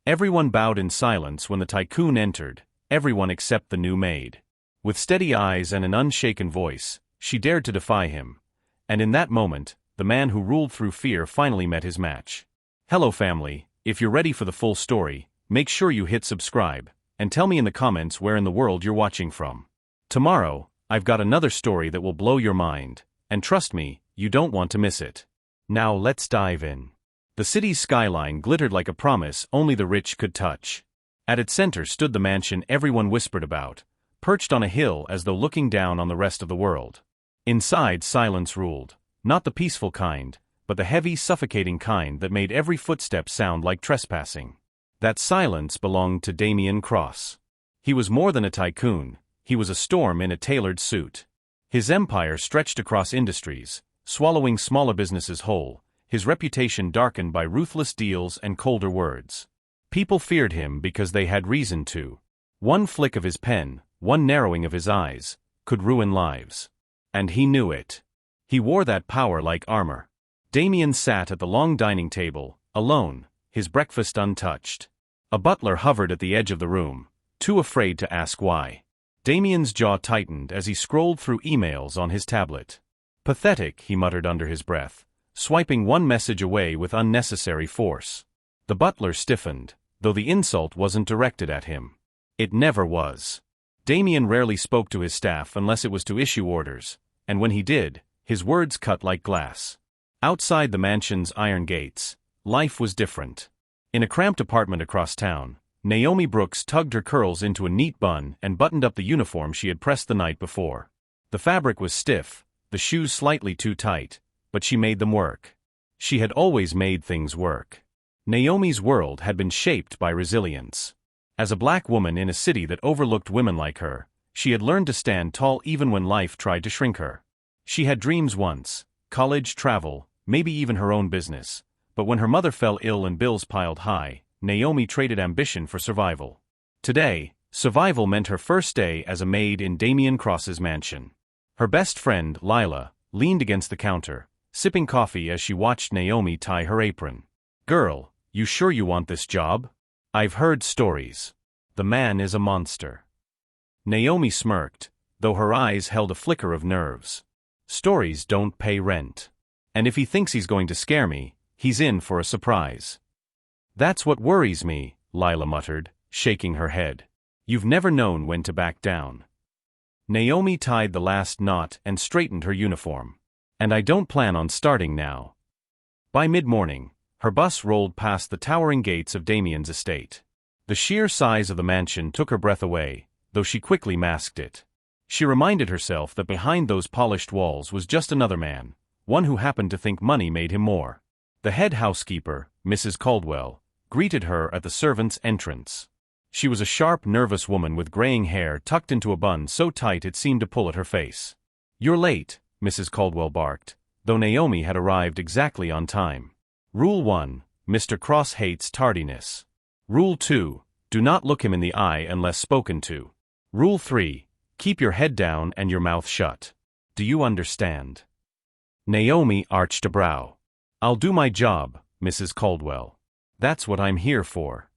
Everyone bowed in silence when the Tycoon entered, everyone except the new maid. With steady eyes and an unshaken voice, she dared to defy him. And in that moment, the man who ruled through fear finally met his match. Hello family, if you're ready for the full story, make sure you hit subscribe, and tell me in the comments where in the world you're watching from. Tomorrow, I've got another story that will blow your mind, and trust me, you don't want to miss it. Now let's dive in. The city's skyline glittered like a promise only the rich could touch. At its center stood the mansion everyone whispered about, perched on a hill as though looking down on the rest of the world. Inside, silence ruled, not the peaceful kind, but the heavy, suffocating kind that made every footstep sound like trespassing. That silence belonged to Damien Cross. He was more than a tycoon, he was a storm in a tailored suit. His empire stretched across industries, swallowing smaller businesses whole, his reputation darkened by ruthless deals and colder words. People feared him because they had reason to. One flick of his pen, one narrowing of his eyes, could ruin lives. And he knew it. He wore that power like armor. Damien sat at the long dining table, alone, his breakfast untouched. A butler hovered at the edge of the room, too afraid to ask why. Damien's jaw tightened as he scrolled through emails on his tablet. Pathetic, he muttered under his breath, swiping one message away with unnecessary force. The butler stiffened, though the insult wasn't directed at him. It never was. Damien rarely spoke to his staff unless it was to issue orders, and when he did, his words cut like glass. Outside the mansion's iron gates, life was different. In a cramped apartment across town, Naomi Brooks tugged her curls into a neat bun and buttoned up the uniform she had pressed the night before. The fabric was stiff, the shoes slightly too tight, but she made them work. She had always made things work. Naomi's world had been shaped by resilience. As a black woman in a city that overlooked women like her, she had learned to stand tall even when life tried to shrink her. She had dreams once, college, travel, maybe even her own business, but when her mother fell ill and bills piled high, Naomi traded ambition for survival. Today, survival meant her first day as a maid in Damien Cross's mansion. Her best friend, Lila, leaned against the counter, sipping coffee as she watched Naomi tie her apron. "Girl, you sure you want this job? I've heard stories. The man is a monster." Naomi smirked, though her eyes held a flicker of nerves. "Stories don't pay rent. And if he thinks he's going to scare me, he's in for a surprise." "That's what worries me," Lila muttered, shaking her head. "You've never known when to back down." Naomi tied the last knot and straightened her uniform. "And I don't plan on starting now." By mid-morning, her bus rolled past the towering gates of Damien's estate. The sheer size of the mansion took her breath away, though she quickly masked it. She reminded herself that behind those polished walls was just another man, one who happened to think money made him more. The head housekeeper, Mrs. Caldwell, greeted her at the servants' entrance. She was a sharp, nervous woman with graying hair tucked into a bun so tight it seemed to pull at her face. "You're late," Mrs. Caldwell barked, though Naomi had arrived exactly on time. Rule 1, Mr. Cross hates tardiness. Rule 2, do not look him in the eye unless spoken to. Rule 3, keep your head down and your mouth shut. Do you understand? Naomi arched a brow. "I'll do my job, Mrs. Caldwell. That's what I'm here for."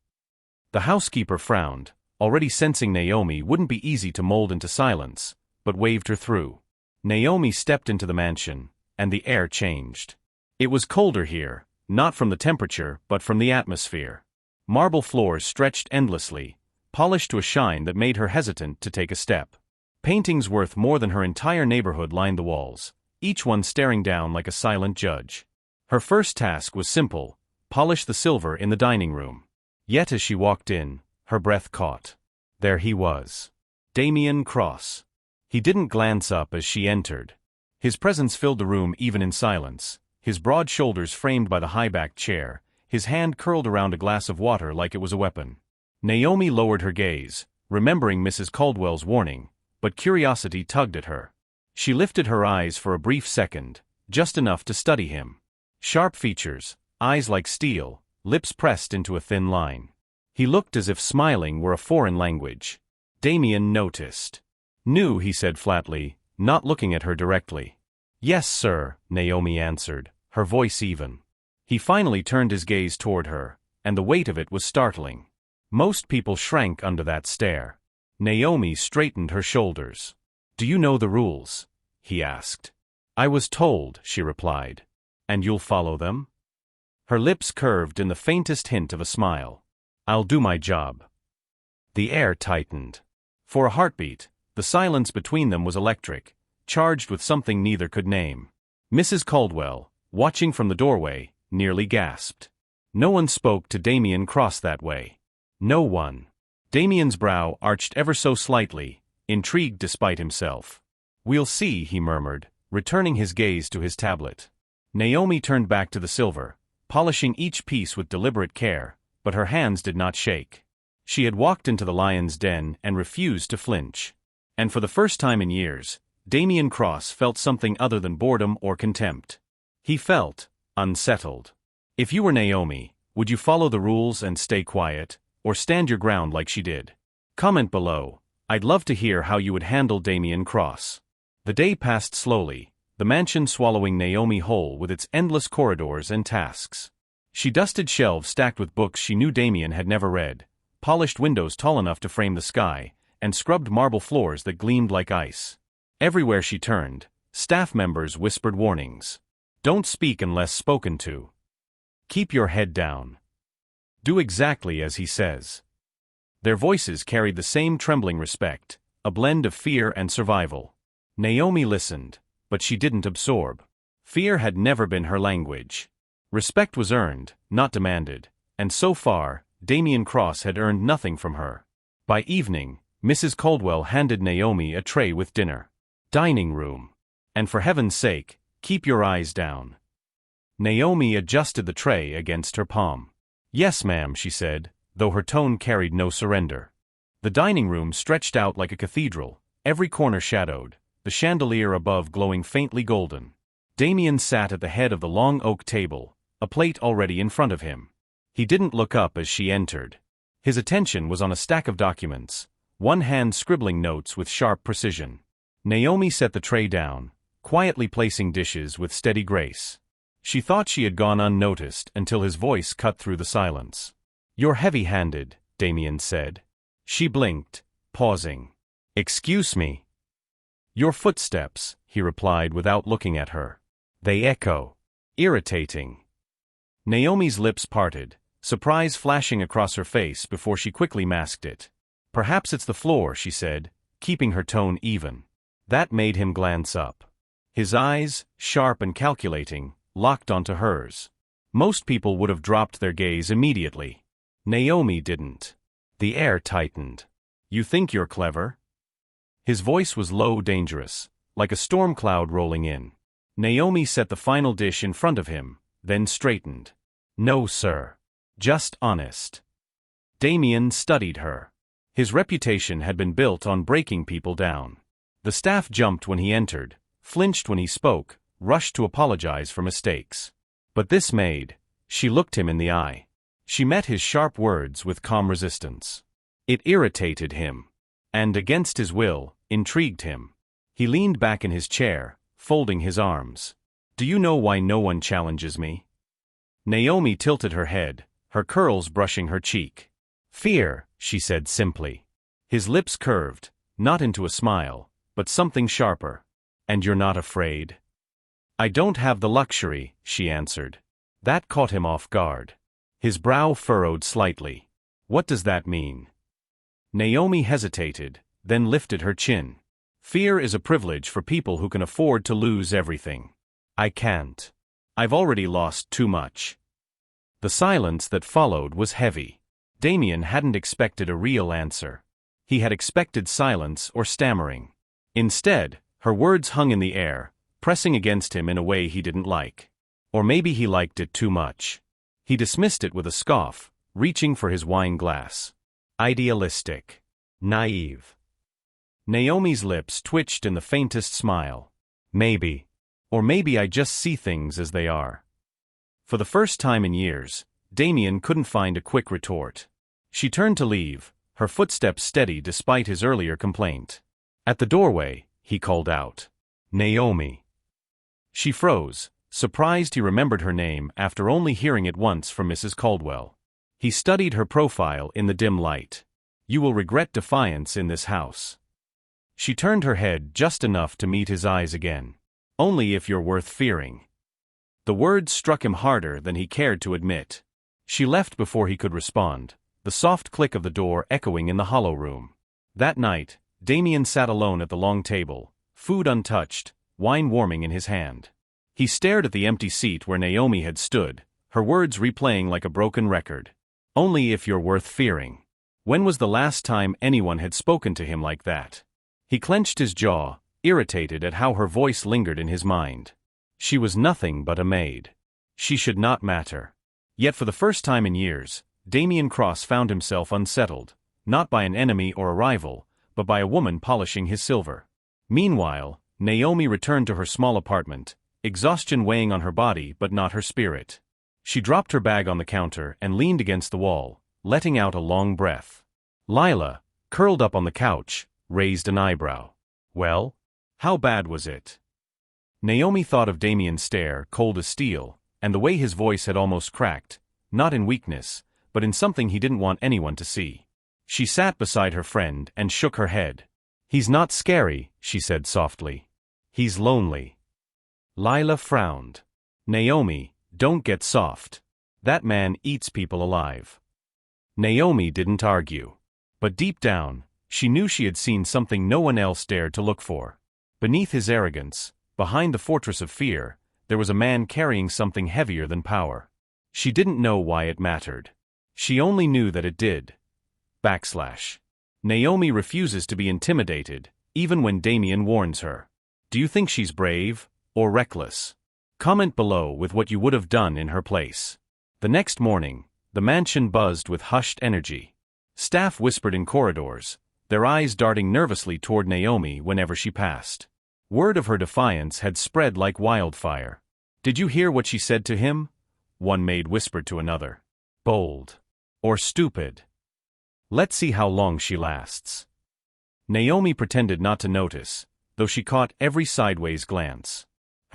The housekeeper frowned, already sensing Naomi wouldn't be easy to mold into silence, but waved her through. Naomi stepped into the mansion, and the air changed. It was colder here, not from the temperature but from the atmosphere. Marble floors stretched endlessly, polished to a shine that made her hesitant to take a step. Paintings worth more than her entire neighborhood lined the walls, each one staring down like a silent judge. Her first task was simple: polish the silver in the dining room. Yet as she walked in, her breath caught. There he was. Damien Cross. He didn't glance up as she entered. His presence filled the room even in silence, his broad shoulders framed by the high-backed chair, his hand curled around a glass of water like it was a weapon. Naomi lowered her gaze, remembering Mrs. Caldwell's warning, but curiosity tugged at her. She lifted her eyes for a brief second, just enough to study him. Sharp features, eyes like steel, lips pressed into a thin line. He looked as if smiling were a foreign language. Damien noticed. "Knew," he said flatly, not looking at her directly. "Yes, sir," Naomi answered, her voice even. He finally turned his gaze toward her, and the weight of it was startling. Most people shrank under that stare. Naomi straightened her shoulders. "Do you know the rules?" he asked. "I was told," she replied. "And you'll follow them?" Her lips curved in the faintest hint of a smile. "I'll do my job." The air tightened. For a heartbeat, the silence between them was electric, charged with something neither could name. Mrs. Caldwell, watching from the doorway, nearly gasped. No one spoke to Damien Cross that way. No one. Damien's brow arched ever so slightly, intrigued despite himself. "We'll see," he murmured, returning his gaze to his tablet. Naomi turned back to the silver, polishing each piece with deliberate care, but her hands did not shake. She had walked into the lion's den and refused to flinch. And for the first time in years, Damien Cross felt something other than boredom or contempt. He felt unsettled. If you were Naomi, would you follow the rules and stay quiet, or stand your ground like she did? Comment below. I'd love to hear how you would handle Damien Cross. The day passed slowly, the mansion swallowing Naomi whole with its endless corridors and tasks. She dusted shelves stacked with books she knew Damien had never read, polished windows tall enough to frame the sky, and scrubbed marble floors that gleamed like ice. Everywhere she turned, staff members whispered warnings. "Don't speak unless spoken to. Keep your head down. Do exactly as he says." Their voices carried the same trembling respect, a blend of fear and survival. Naomi listened, but she didn't absorb. Fear had never been her language. Respect was earned, not demanded, and so far, Damien Cross had earned nothing from her. By evening, Mrs. Caldwell handed Naomi a tray with dinner. "Dining room. And for heaven's sake, keep your eyes down." Naomi adjusted the tray against her palm. "Yes, ma'am," she said, though her tone carried no surrender. The dining room stretched out like a cathedral, every corner shadowed, the chandelier above glowing faintly golden. Damien sat at the head of the long oak table, a plate already in front of him. He didn't look up as she entered. His attention was on a stack of documents, one hand scribbling notes with sharp precision. Naomi set the tray down, quietly placing dishes with steady grace. She thought she had gone unnoticed until his voice cut through the silence. "You're heavy-handed," Damien said. She blinked, pausing. "Excuse me." "Your footsteps," he replied without looking at her. "They echo. Irritating." Naomi's lips parted, surprise flashing across her face before she quickly masked it. "Perhaps it's the floor," she said, keeping her tone even. That made him glance up. His eyes, sharp and calculating, locked onto hers. Most people would have dropped their gaze immediately. Naomi didn't. The air tightened. "You think you're clever?" His voice was low, dangerous, like a storm cloud rolling in. Naomi set the final dish in front of him, then straightened. "No, sir. Just honest." Damien studied her. His reputation had been built on breaking people down. The staff jumped when he entered, flinched when he spoke, rushed to apologize for mistakes. But this maid, she looked him in the eye. She met his sharp words with calm resistance. It irritated him. And against his will, intrigued him. He leaned back in his chair, folding his arms. "Do you know why no one challenges me?" Naomi tilted her head, her curls brushing her cheek. "Fear," she said simply. His lips curved, not into a smile, but something sharper. "And you're not afraid?" "I don't have the luxury," she answered. That caught him off guard. His brow furrowed slightly. "What does that mean?" Naomi hesitated, then lifted her chin. "Fear is a privilege for people who can afford to lose everything. I can't. I've already lost too much." The silence that followed was heavy. Damien hadn't expected a real answer. He had expected silence or stammering. Instead, her words hung in the air, pressing against him in a way he didn't like. Or maybe he liked it too much. He dismissed it with a scoff, reaching for his wine glass. Idealistic. Naive. Naomi's lips twitched in the faintest smile. "Maybe. Or maybe I just see things as they are." For the first time in years, Damien couldn't find a quick retort. She turned to leave, her footsteps steady despite his earlier complaint. At the doorway, he called out, "Naomi." She froze, surprised he remembered her name after only hearing it once from Mrs. Caldwell. He studied her profile in the dim light. You will regret defiance in this house. She turned her head just enough to meet his eyes again. Only if you're worth fearing. The words struck him harder than he cared to admit. She left before he could respond, the soft click of the door echoing in the hollow room. That night, Damien sat alone at the long table, food untouched, wine warming in his hand. He stared at the empty seat where Naomi had stood, her words replaying like a broken record. Only if you're worth fearing. When was the last time anyone had spoken to him like that? He clenched his jaw, irritated at how her voice lingered in his mind. She was nothing but a maid. She should not matter. Yet for the first time in years, Damien Cross found himself unsettled, not by an enemy or a rival, but by a woman polishing his silver. Meanwhile, Naomi returned to her small apartment, exhaustion weighing on her body but not her spirit. She dropped her bag on the counter and leaned against the wall, letting out a long breath. Lila, curled up on the couch, raised an eyebrow. Well? How bad was it? Naomi thought of Damien's stare, cold as steel, and the way his voice had almost cracked, not in weakness, but in something he didn't want anyone to see. She sat beside her friend and shook her head. He's not scary, she said softly. He's lonely. Lila frowned. Naomi, don't get soft. That man eats people alive. Naomi didn't argue. But deep down, she knew she had seen something no one else dared to look for. Beneath his arrogance, behind the fortress of fear, there was a man carrying something heavier than power. She didn't know why it mattered. She only knew that it did. Naomi refuses to be intimidated, even when Damien warns her. Do you think she's brave, or reckless? Comment below with what you would have done in her place. The next morning, the mansion buzzed with hushed energy. Staff whispered in corridors, their eyes darting nervously toward Naomi whenever she passed. Word of her defiance had spread like wildfire. Did you hear what she said to him? One maid whispered to another. Bold. Or stupid. Let's see how long she lasts. Naomi pretended not to notice, though she caught every sideways glance.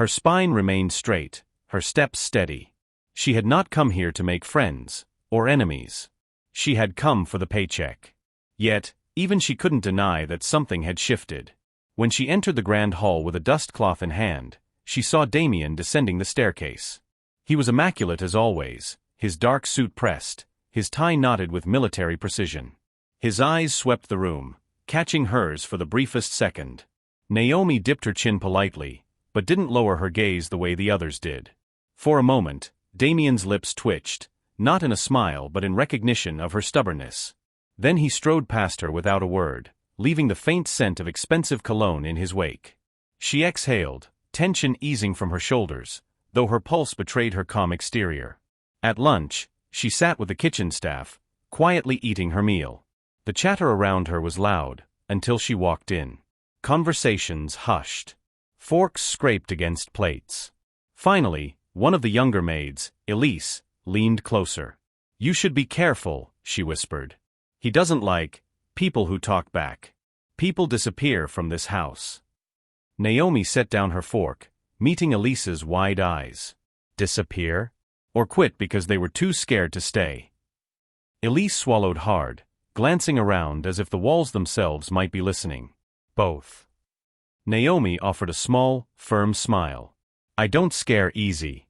Her spine remained straight, her steps steady. She had not come here to make friends, or enemies. She had come for the paycheck. Yet, even she couldn't deny that something had shifted. When she entered the grand hall with a dust cloth in hand, she saw Damien descending the staircase. He was immaculate as always, his dark suit pressed, his tie knotted with military precision. His eyes swept the room, catching hers for the briefest second. Naomi dipped her chin politely, but didn't lower her gaze the way the others did. For a moment, Damien's lips twitched, not in a smile but in recognition of her stubbornness. Then he strode past her without a word, leaving the faint scent of expensive cologne in his wake. She exhaled, tension easing from her shoulders, though her pulse betrayed her calm exterior. At lunch, she sat with the kitchen staff, quietly eating her meal. The chatter around her was loud, until she walked in. Conversations hushed. Forks scraped against plates. Finally, one of the younger maids, Elise, leaned closer. You should be careful, she whispered. He doesn't like people who talk back. People disappear from this house. Naomi set down her fork, meeting Elise's wide eyes. Disappear? Or quit because they were too scared to stay? Elise swallowed hard, glancing around as if the walls themselves might be listening. Both. Naomi offered a small, firm smile. I don't scare easy.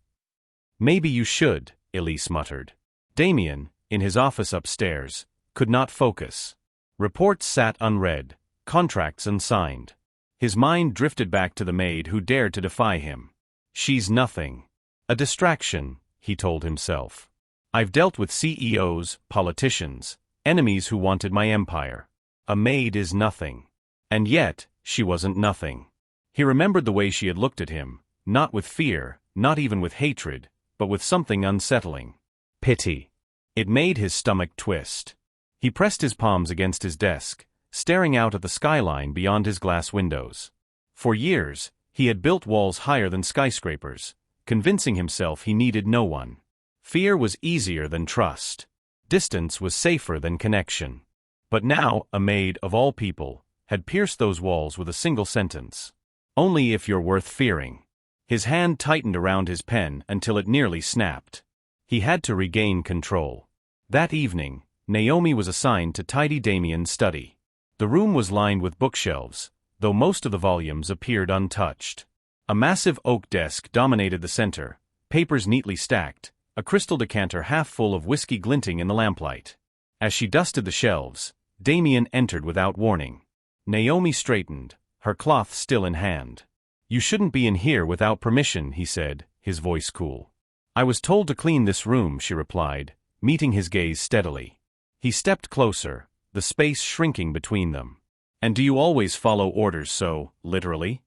Maybe you should, Elise muttered. Damien, in his office upstairs, could not focus. Reports sat unread, contracts unsigned. His mind drifted back to the maid who dared to defy him. She's nothing. A distraction, he told himself. I've dealt with CEOs, politicians, enemies who wanted my empire. A maid is nothing. And yet, she wasn't nothing. He remembered the way she had looked at him, not with fear, not even with hatred, but with something unsettling. Pity. It made his stomach twist. He pressed his palms against his desk, staring out at the skyline beyond his glass windows. For years, he had built walls higher than skyscrapers, convincing himself he needed no one. Fear was easier than trust. Distance was safer than connection. But now, a maid, of all people, had pierced those walls with a single sentence. Only if you're worth fearing. His hand tightened around his pen until it nearly snapped. He had to regain control. That evening, Naomi was assigned to tidy Damien's study. The room was lined with bookshelves, though most of the volumes appeared untouched. A massive oak desk dominated the center, papers neatly stacked, a crystal decanter half full of whiskey glinting in the lamplight. As she dusted the shelves, Damien entered without warning. Naomi straightened, her cloth still in hand. "You shouldn't be in here without permission," he said, his voice cool. "I was told to clean this room," she replied, meeting his gaze steadily. He stepped closer, the space shrinking between them. "And do you always follow orders so, literally?"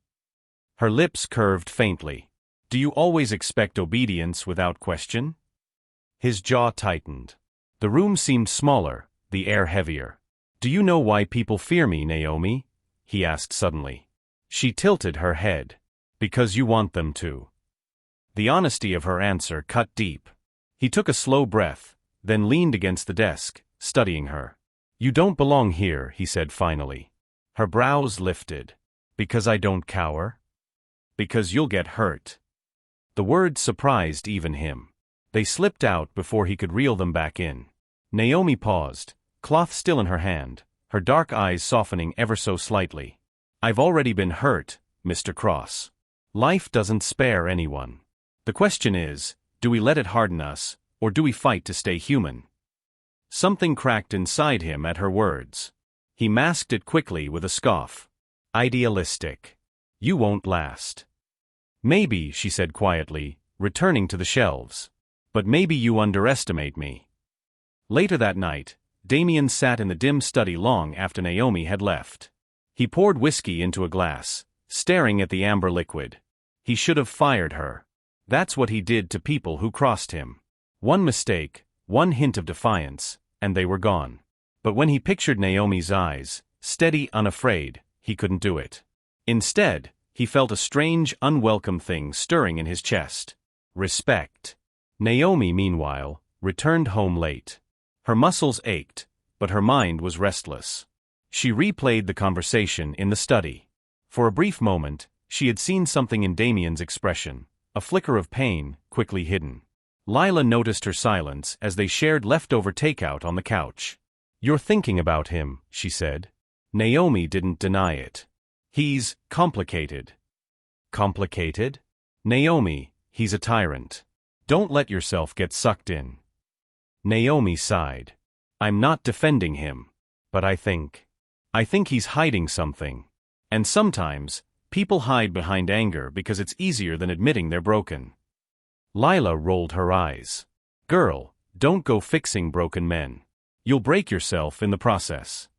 Her lips curved faintly. "Do you always expect obedience without question?" His jaw tightened. The room seemed smaller, the air heavier. "Do you know why people fear me, Naomi?" he asked suddenly. She tilted her head. "Because you want them to." The honesty of her answer cut deep. He took a slow breath, then leaned against the desk, studying her. "You don't belong here," he said finally. Her brows lifted. "Because I don't cower?" "Because you'll get hurt." The words surprised even him. They slipped out before he could reel them back in. Naomi paused, cloth still in her hand, her dark eyes softening ever so slightly. "I've already been hurt, Mr. Cross. Life doesn't spare anyone. The question is, do we let it harden us, or do we fight to stay human?" Something cracked inside him at her words. He masked it quickly with a scoff. "Idealistic. You won't last." "Maybe," she said quietly, returning to the shelves. "But maybe you underestimate me." Later that night, Damien sat in the dim study long after Naomi had left. He poured whiskey into a glass, staring at the amber liquid. He should have fired her. That's what he did to people who crossed him. One mistake, one hint of defiance, and they were gone. But when he pictured Naomi's eyes, steady, unafraid, he couldn't do it. Instead, he felt a strange, unwelcome thing stirring in his chest. Respect. Naomi, meanwhile, returned home late. Her muscles ached, but her mind was restless. She replayed the conversation in the study. For a brief moment, she had seen something in Damien's expression, a flicker of pain, quickly hidden. Lila noticed her silence as they shared leftover takeout on the couch. "You're thinking about him," she said. Naomi didn't deny it. "He's complicated." "Complicated?" "Naomi, he's a tyrant. Don't let yourself get sucked in." Naomi sighed. "I'm not defending him. But I think he's hiding something. And sometimes, people hide behind anger because it's easier than admitting they're broken." Lila rolled her eyes. "Girl, don't go fixing broken men. You'll break yourself in the process."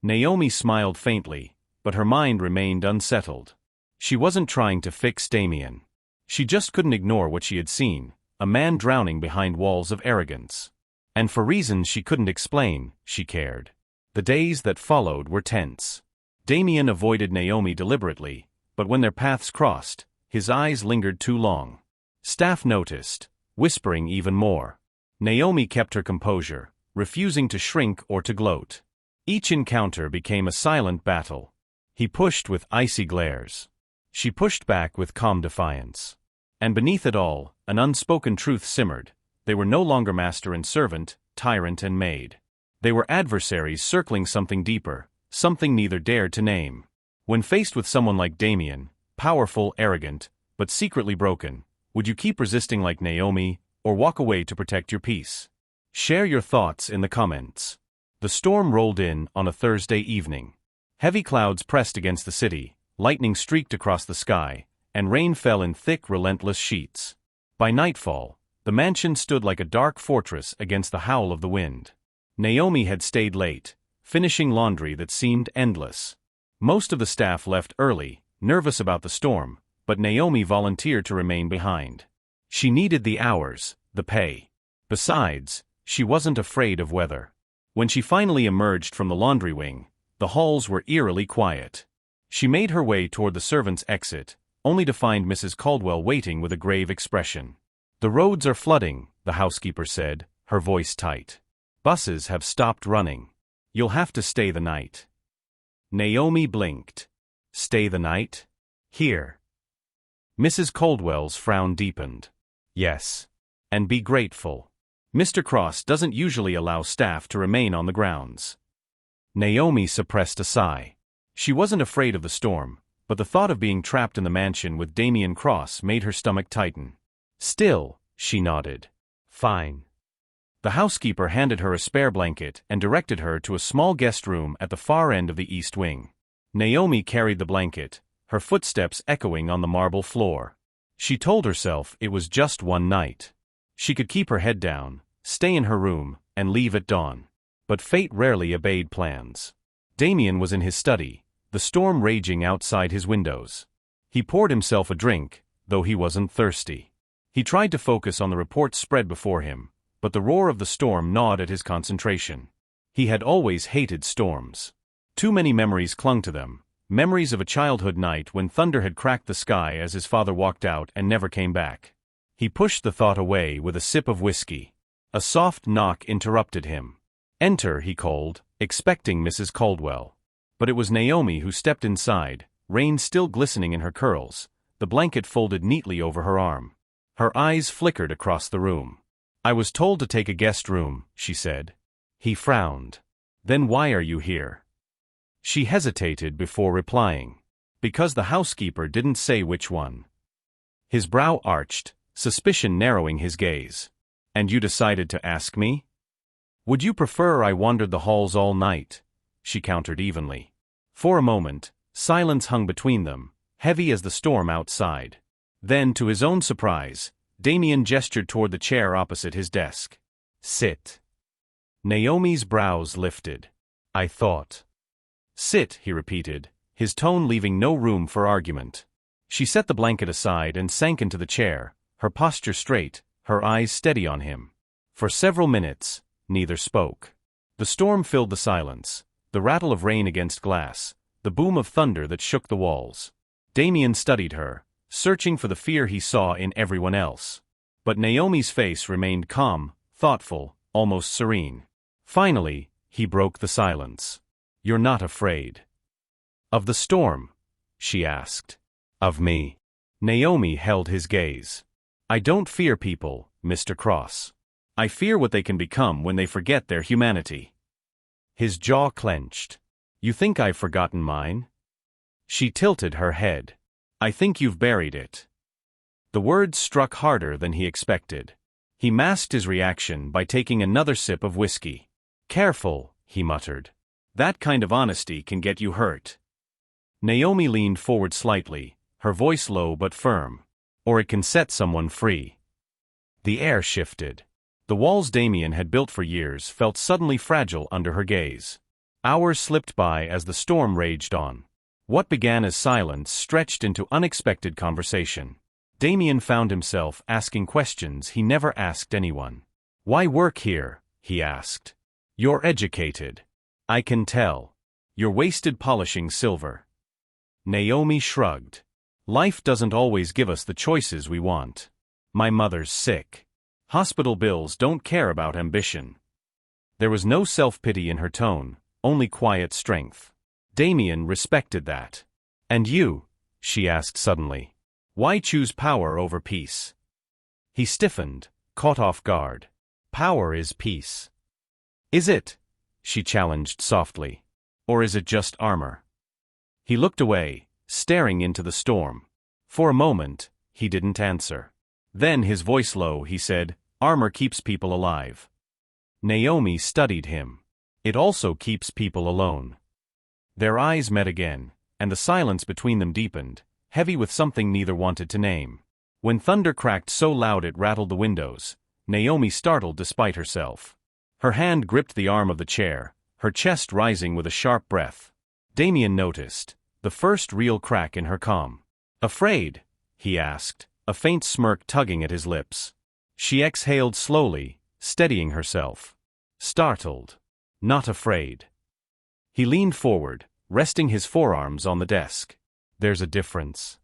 Naomi smiled faintly, but her mind remained unsettled. She wasn't trying to fix Damien. She just couldn't ignore what she had seen, a man drowning behind walls of arrogance. And for reasons she couldn't explain, she cared. The days that followed were tense. Damien avoided Naomi deliberately, but when their paths crossed, his eyes lingered too long. Staff noticed, whispering even more. Naomi kept her composure, refusing to shrink or to gloat. Each encounter became a silent battle. He pushed with icy glares. She pushed back with calm defiance. And beneath it all, an unspoken truth simmered. They were no longer master and servant, tyrant and maid. They were adversaries circling something deeper, something neither dared to name. When faced with someone like Damien, powerful, arrogant, but secretly broken, would you keep resisting like Naomi, or walk away to protect your peace? Share your thoughts in the comments. The storm rolled in on a Thursday evening. Heavy clouds pressed against the city, lightning streaked across the sky, and rain fell in thick, relentless sheets. By nightfall, the mansion stood like a dark fortress against the howl of the wind. Naomi had stayed late, finishing laundry that seemed endless. Most of the staff left early, nervous about the storm, but Naomi volunteered to remain behind. She needed the hours, the pay. Besides, she wasn't afraid of weather. When she finally emerged from the laundry wing, the halls were eerily quiet. She made her way toward the servants' exit, only to find Mrs. Caldwell waiting with a grave expression. "The roads are flooding," the housekeeper said, her voice tight. "Buses have stopped running. You'll have to stay the night." Naomi blinked. "Stay the night? Here?" Mrs. Caldwell's frown deepened. "Yes. And be grateful." Mr. Cross doesn't usually allow staff to remain on the grounds. Naomi suppressed a sigh. She wasn't afraid of the storm, but the thought of being trapped in the mansion with Damian Cross made her stomach tighten. Still, she nodded. Fine. The housekeeper handed her a spare blanket and directed her to a small guest room at the far end of the east wing. Naomi carried the blanket, her footsteps echoing on the marble floor. She told herself it was just one night. She could keep her head down, stay in her room, and leave at dawn. But fate rarely obeyed plans. Damian was in his study, the storm raging outside his windows. He poured himself a drink, though he wasn't thirsty. He tried to focus on the reports spread before him, but the roar of the storm gnawed at his concentration. He had always hated storms. Too many memories clung to them, memories of a childhood night when thunder had cracked the sky as his father walked out and never came back. He pushed the thought away with a sip of whiskey. A soft knock interrupted him. "Enter," he called, expecting Mrs. Caldwell. But it was Naomi who stepped inside, rain still glistening in her curls, the blanket folded neatly over her arm. Her eyes flickered across the room. "I was told to take a guest room," she said. He frowned. "Then why are you here?" She hesitated before replying. "Because the housekeeper didn't say which one." His brow arched, suspicion narrowing his gaze. "And you decided to ask me?" "Would you prefer I wandered the halls all night?" she countered evenly. For a moment, silence hung between them, heavy as the storm outside. Then, to his own surprise, Damian gestured toward the chair opposite his desk. "Sit." Naomi's brows lifted. "I thought." "Sit," he repeated, his tone leaving no room for argument. She set the blanket aside and sank into the chair, her posture straight, her eyes steady on him. For several minutes, neither spoke. The storm filled the silence, the rattle of rain against glass, the boom of thunder that shook the walls. Damian studied her, searching for the fear he saw in everyone else. But Naomi's face remained calm, thoughtful, almost serene. Finally, he broke the silence. "You're not afraid." "Of the storm?" she asked. "Of me." Naomi held his gaze. "I don't fear people, Mr. Cross. I fear what they can become when they forget their humanity." His jaw clenched. "You think I've forgotten mine?" She tilted her head. "I think you've buried it." The words struck harder than he expected. He masked his reaction by taking another sip of whiskey. "Careful," he muttered. "That kind of honesty can get you hurt." Naomi leaned forward slightly, her voice low but firm. "Or it can set someone free." The air shifted. The walls Damian had built for years felt suddenly fragile under her gaze. Hours slipped by as the storm raged on. What began as silence stretched into unexpected conversation. Damian found himself asking questions he never asked anyone. "Why work here?" he asked. "You're educated. I can tell. You're wasted polishing silver." Naomi shrugged. "Life doesn't always give us the choices we want. My mother's sick. Hospital bills don't care about ambition." There was no self-pity in her tone, only quiet strength. Damian respected that. "And you?" she asked suddenly. "Why choose power over peace?" He stiffened, caught off guard. "Power is peace." "Is it?" she challenged softly. "Or is it just armor?" He looked away, staring into the storm. For a moment, he didn't answer. Then, his voice low, he said, "Armor keeps people alive." Naomi studied him. "It also keeps people alone." Their eyes met again, and the silence between them deepened, heavy with something neither wanted to name. When thunder cracked so loud it rattled the windows, Naomi startled despite herself. Her hand gripped the arm of the chair, her chest rising with a sharp breath. Damian noticed, the first real crack in her calm. "Afraid?" he asked, a faint smirk tugging at his lips. She exhaled slowly, steadying herself. "Startled. Not afraid." He leaned forward, resting his forearms on the desk. "There's a difference."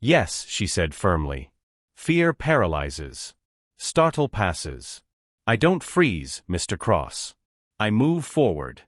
"Yes," she said firmly. "Fear paralyzes. Startle passes. I don't freeze, Mr. Cross. I move forward."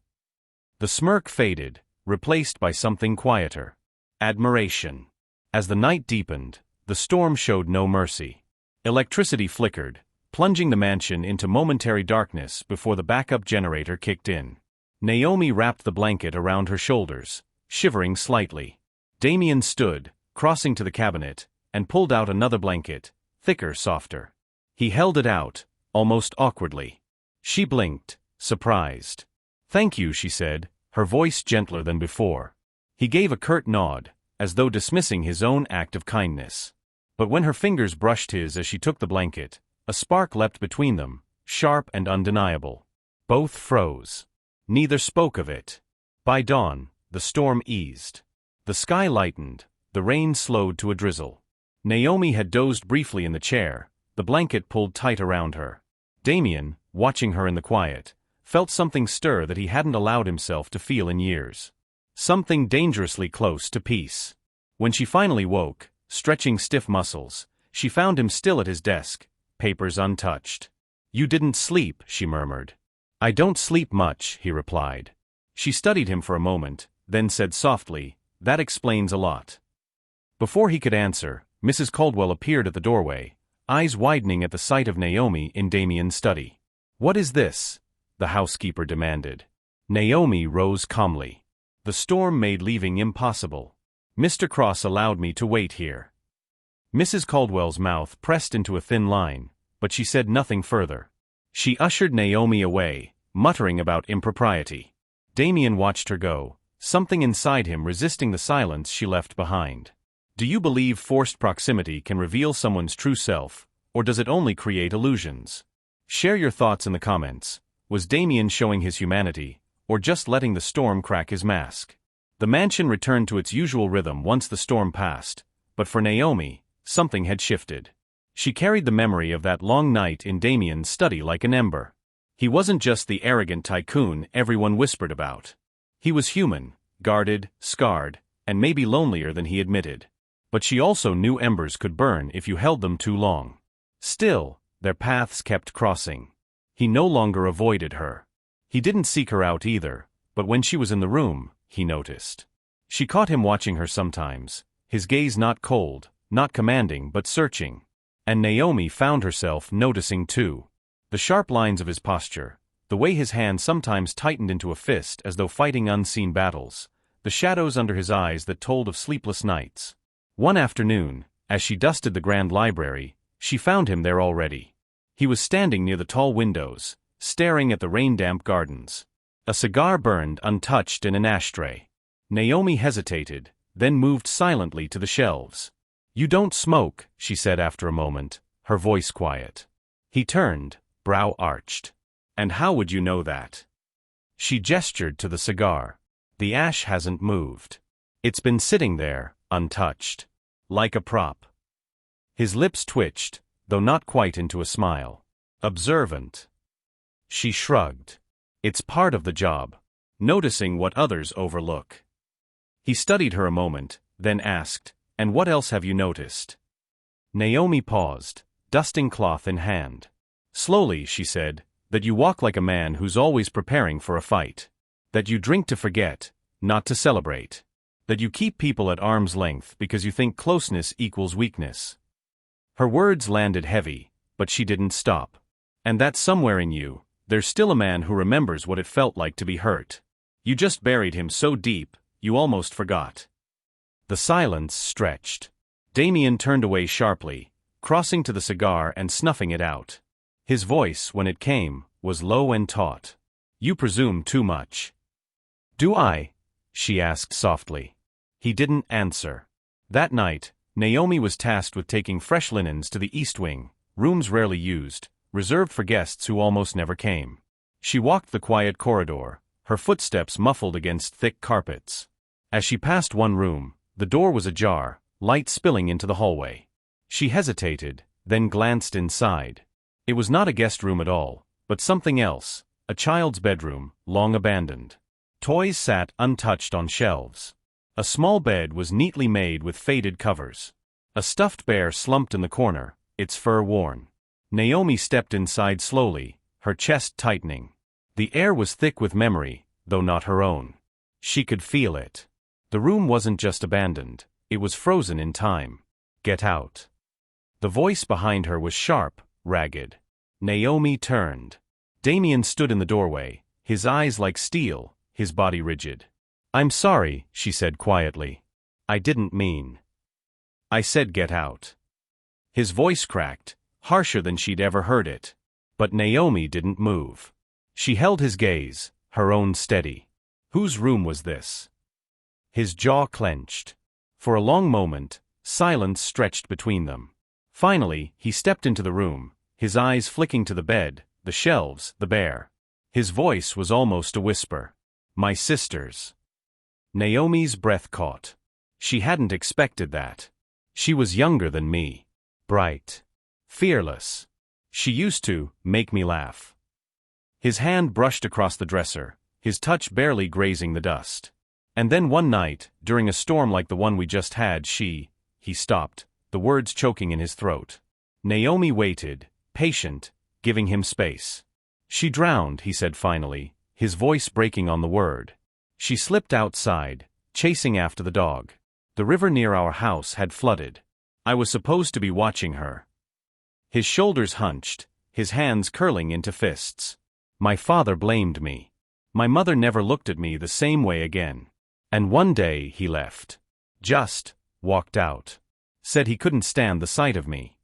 The smirk faded, replaced by something quieter. Admiration. As the night deepened, the storm showed no mercy. Electricity flickered, plunging the mansion into momentary darkness before the backup generator kicked in. Naomi wrapped the blanket around her shoulders, shivering slightly. Damien stood, crossing to the cabinet, and pulled out another blanket, thicker, softer. He held it out, almost awkwardly. She blinked, surprised. "Thank you," she said, her voice gentler than before. He gave a curt nod, as though dismissing his own act of kindness. But when her fingers brushed his as she took the blanket, a spark leapt between them, sharp and undeniable. Both froze. Neither spoke of it. By dawn, the storm eased. The sky lightened, the rain slowed to a drizzle. Naomi had dozed briefly in the chair, the blanket pulled tight around her. Damien, watching her in the quiet, felt something stir that he hadn't allowed himself to feel in years. Something dangerously close to peace. When she finally woke, stretching stiff muscles, she found him still at his desk, papers untouched. "You didn't sleep," she murmured. "I don't sleep much," he replied. She studied him for a moment, then said softly, "That explains a lot." Before he could answer, Mrs. Caldwell appeared at the doorway, eyes widening at the sight of Naomi in Damien's study. "What is this?" the housekeeper demanded. Naomi rose calmly. "The storm made leaving impossible. Mr. Cross allowed me to wait here." Mrs. Caldwell's mouth pressed into a thin line, but she said nothing further. She ushered Naomi away, muttering about impropriety. Damien watched her go, something inside him resisting the silence she left behind. Do you believe forced proximity can reveal someone's true self, or does it only create illusions? Share your thoughts in the comments. Was Damien showing his humanity, or just letting the storm crack his mask? The mansion returned to its usual rhythm once the storm passed, but for Naomi, something had shifted. She carried the memory of that long night in Damien's study like an ember. He wasn't just the arrogant tycoon everyone whispered about. He was human, guarded, scarred, and maybe lonelier than he admitted. But she also knew embers could burn if you held them too long. Still, their paths kept crossing. He no longer avoided her. He didn't seek her out either, but when she was in the room, he noticed. She caught him watching her sometimes, his gaze not cold, not commanding but searching. And Naomi found herself noticing too. The sharp lines of his posture, the way his hand sometimes tightened into a fist as though fighting unseen battles, the shadows under his eyes that told of sleepless nights. One afternoon, as she dusted the grand library, she found him there already. He was standing near the tall windows, staring at the rain-damp gardens. A cigar burned untouched in an ashtray. Naomi hesitated, then moved silently to the shelves. "You don't smoke," she said after a moment, her voice quiet. He turned, brow arched. "And how would you know that?" She gestured to the cigar. "The ash hasn't moved. It's been sitting there, untouched. Like a prop." His lips twitched, though not quite into a smile. "Observant." She shrugged. "It's part of the job. Noticing what others overlook." He studied her a moment, then asked, "And what else have you noticed?" Naomi paused, dusting cloth in hand. Slowly, she said, "That you walk like a man who's always preparing for a fight. That you drink to forget, not to celebrate. That you keep people at arm's length because you think closeness equals weakness." Her words landed heavy, but she didn't stop. "And that somewhere in you, there's still a man who remembers what it felt like to be hurt. You just buried him so deep, you almost forgot." The silence stretched. Damien turned away sharply, crossing to the cigar and snuffing it out. His voice, when it came, was low and taut. "You presume too much." "Do I?" she asked softly. He didn't answer. That night, Naomi was tasked with taking fresh linens to the East Wing, rooms rarely used, reserved for guests who almost never came. She walked the quiet corridor, her footsteps muffled against thick carpets. As she passed one room, the door was ajar, light spilling into the hallway. She hesitated, then glanced inside. It was not a guest room at all, but something else, a child's bedroom, long abandoned. Toys sat untouched on shelves. A small bed was neatly made with faded covers. A stuffed bear slumped in the corner, its fur worn. Naomi stepped inside slowly, her chest tightening. The air was thick with memory, though not her own. She could feel it. The room wasn't just abandoned, it was frozen in time. "Get out." The voice behind her was sharp, ragged. Naomi turned. Damien stood in the doorway, his eyes like steel, his body rigid. "I'm sorry," she said quietly. "I didn't mean." "I said get out." His voice cracked, harsher than she'd ever heard it. But Naomi didn't move. She held his gaze, her own steady. Whose room was this? His jaw clenched. For a long moment, silence stretched between them. Finally, he stepped into the room, his eyes flicking to the bed, the shelves, the bear. His voice was almost a whisper. "My sisters." Naomi's breath caught. She hadn't expected that. She was younger than me. Bright. Fearless. She used to make me laugh. His hand brushed across the dresser, his touch barely grazing the dust. And then one night, during a storm like the one we just had, he stopped, the words choking in his throat. Naomi waited, patient, giving him space. "She drowned," he said finally, his voice breaking on the word. "She slipped outside, chasing after the dog. The river near our house had flooded. I was supposed to be watching her." His shoulders hunched, his hands curling into fists. "My father blamed me. My mother never looked at me the same way again. And one day he left. Just walked out. Said he couldn't stand the sight of me."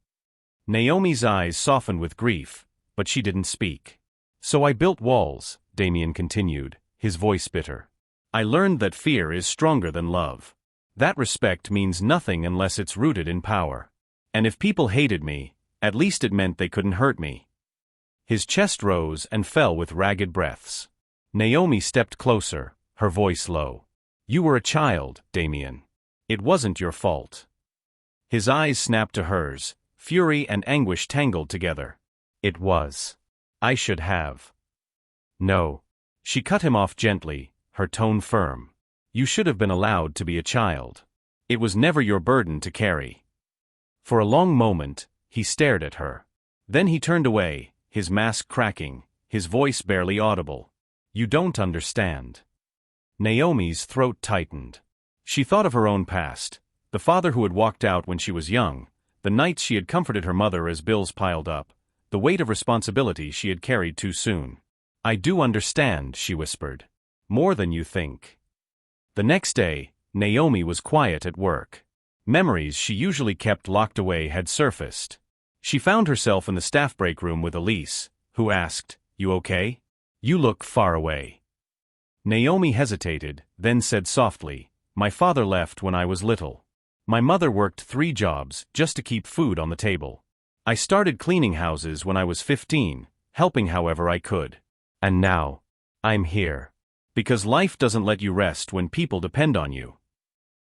Naomi's eyes softened with grief, but she didn't speak. "So I built walls," Damien continued, his voice bitter. "I learned that fear is stronger than love. That respect means nothing unless it's rooted in power. And if people hated me, at least it meant they couldn't hurt me." His chest rose and fell with ragged breaths. Naomi stepped closer, her voice low. "You were a child, Damien. It wasn't your fault." His eyes snapped to hers, fury and anguish tangled together. "It was. I should have." "No." She cut him off gently, her tone firm. "You should have been allowed to be a child. It was never your burden to carry." For a long moment, he stared at her. Then he turned away, his mask cracking, his voice barely audible. "You don't understand." Naomi's throat tightened. She thought of her own past, the father who had walked out when she was young, the nights she had comforted her mother as bills piled up, the weight of responsibility she had carried too soon. "I do understand," she whispered. "More than you think." The next day, Naomi was quiet at work. Memories she usually kept locked away had surfaced. She found herself in the staff break room with Elise, who asked, "You okay? You look far away." Naomi hesitated, then said softly, "My father left when I was little. My mother worked 3 jobs just to keep food on the table. I started cleaning houses when I was 15, helping however I could. And now, I'm here. Because life doesn't let you rest when people depend on you."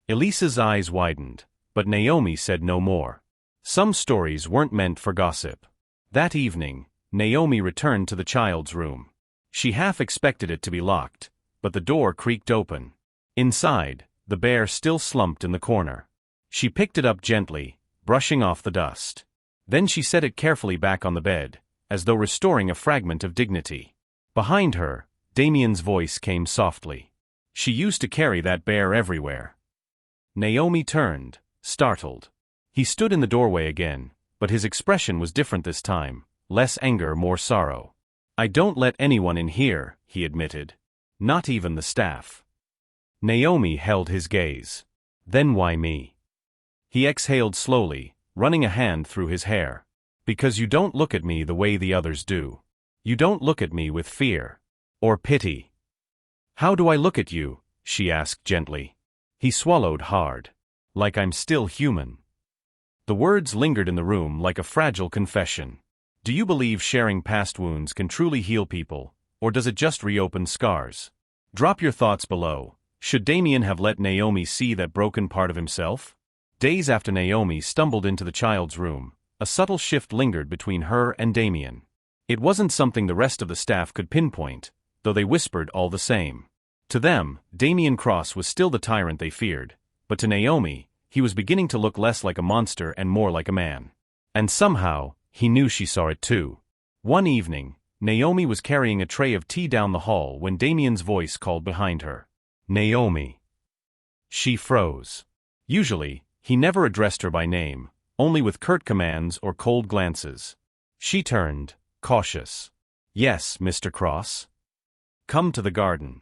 Elise's eyes widened, but Naomi said no more. Some stories weren't meant for gossip. That evening, Naomi returned to the child's room. She half expected it to be locked, but the door creaked open. Inside, the bear still slumped in the corner. She picked it up gently, brushing off the dust. Then she set it carefully back on the bed, as though restoring a fragment of dignity. Behind her, Damien's voice came softly. "She used to carry that bear everywhere." Naomi turned, startled. He stood in the doorway again, but his expression was different this time, less anger, more sorrow. "I don't let anyone in here," he admitted. "Not even the staff." Naomi held his gaze. "Then why me?" He exhaled slowly, running a hand through his hair. "Because you don't look at me the way the others do. You don't look at me with fear. Or pity." "How do I look at you?" she asked gently. He swallowed hard. "Like I'm still human." The words lingered in the room like a fragile confession. Do you believe sharing past wounds can truly heal people, or does it just reopen scars? Drop your thoughts below. Should Damien have let Naomi see that broken part of himself? Days after Naomi stumbled into the child's room, a subtle shift lingered between her and Damien. It wasn't something the rest of the staff could pinpoint, though they whispered all the same. To them, Damien Cross was still the tyrant they feared, but to Naomi, he was beginning to look less like a monster and more like a man. And somehow, he knew she saw it too. One evening, Naomi was carrying a tray of tea down the hall when Damien's voice called behind her. "Naomi." She froze. Usually, he never addressed her by name, only with curt commands or cold glances. She turned, cautious. Yes, Mr. Cross. Come to the garden.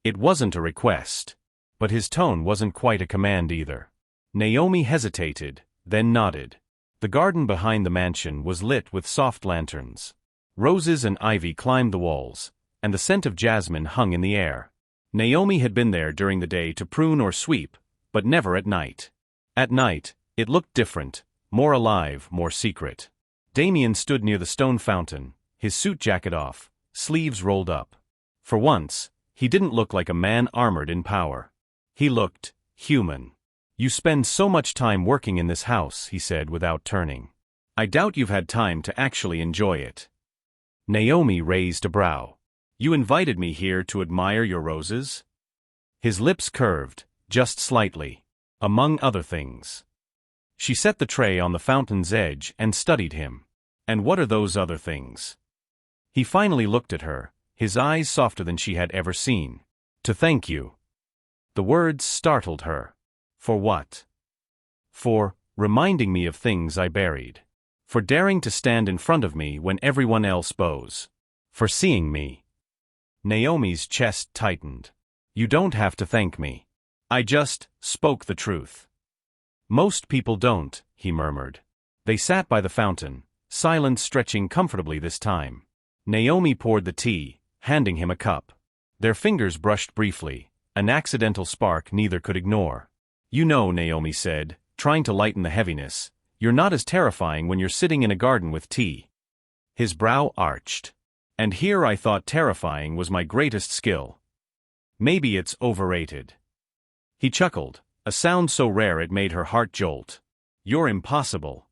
It wasn't a request. But his tone wasn't quite a command either. Naomi hesitated, then nodded. The garden behind the mansion was lit with soft lanterns. Roses and ivy climbed the walls, and the scent of jasmine hung in the air. Naomi had been there during the day to prune or sweep, but never at night. At night, it looked different, more alive, more secret. Damien stood near the stone fountain, his suit jacket off, sleeves rolled up. For once, he didn't look like a man armored in power. He looked human. You spend so much time working in this house, he said without turning. I doubt you've had time to actually enjoy it. Naomi raised a brow. You invited me here to admire your roses? His lips curved, just slightly. Among other things. She set the tray on the fountain's edge and studied him. And what are those other things? He finally looked at her, his eyes softer than she had ever seen. To thank you. The words startled her. For what? For reminding me of things I buried. For daring to stand in front of me when everyone else bows. For seeing me. Naomi's chest tightened. You don't have to thank me. I just spoke the truth. Most people don't, he murmured. They sat by the fountain, silence stretching comfortably this time. Naomi poured the tea, handing him a cup. Their fingers brushed briefly, an accidental spark neither could ignore. You know, Naomi said, trying to lighten the heaviness, you're not as terrifying when you're sitting in a garden with tea. His brow arched. And here I thought terrifying was my greatest skill. Maybe it's overrated. He chuckled, a sound so rare it made her heart jolt. You're impossible.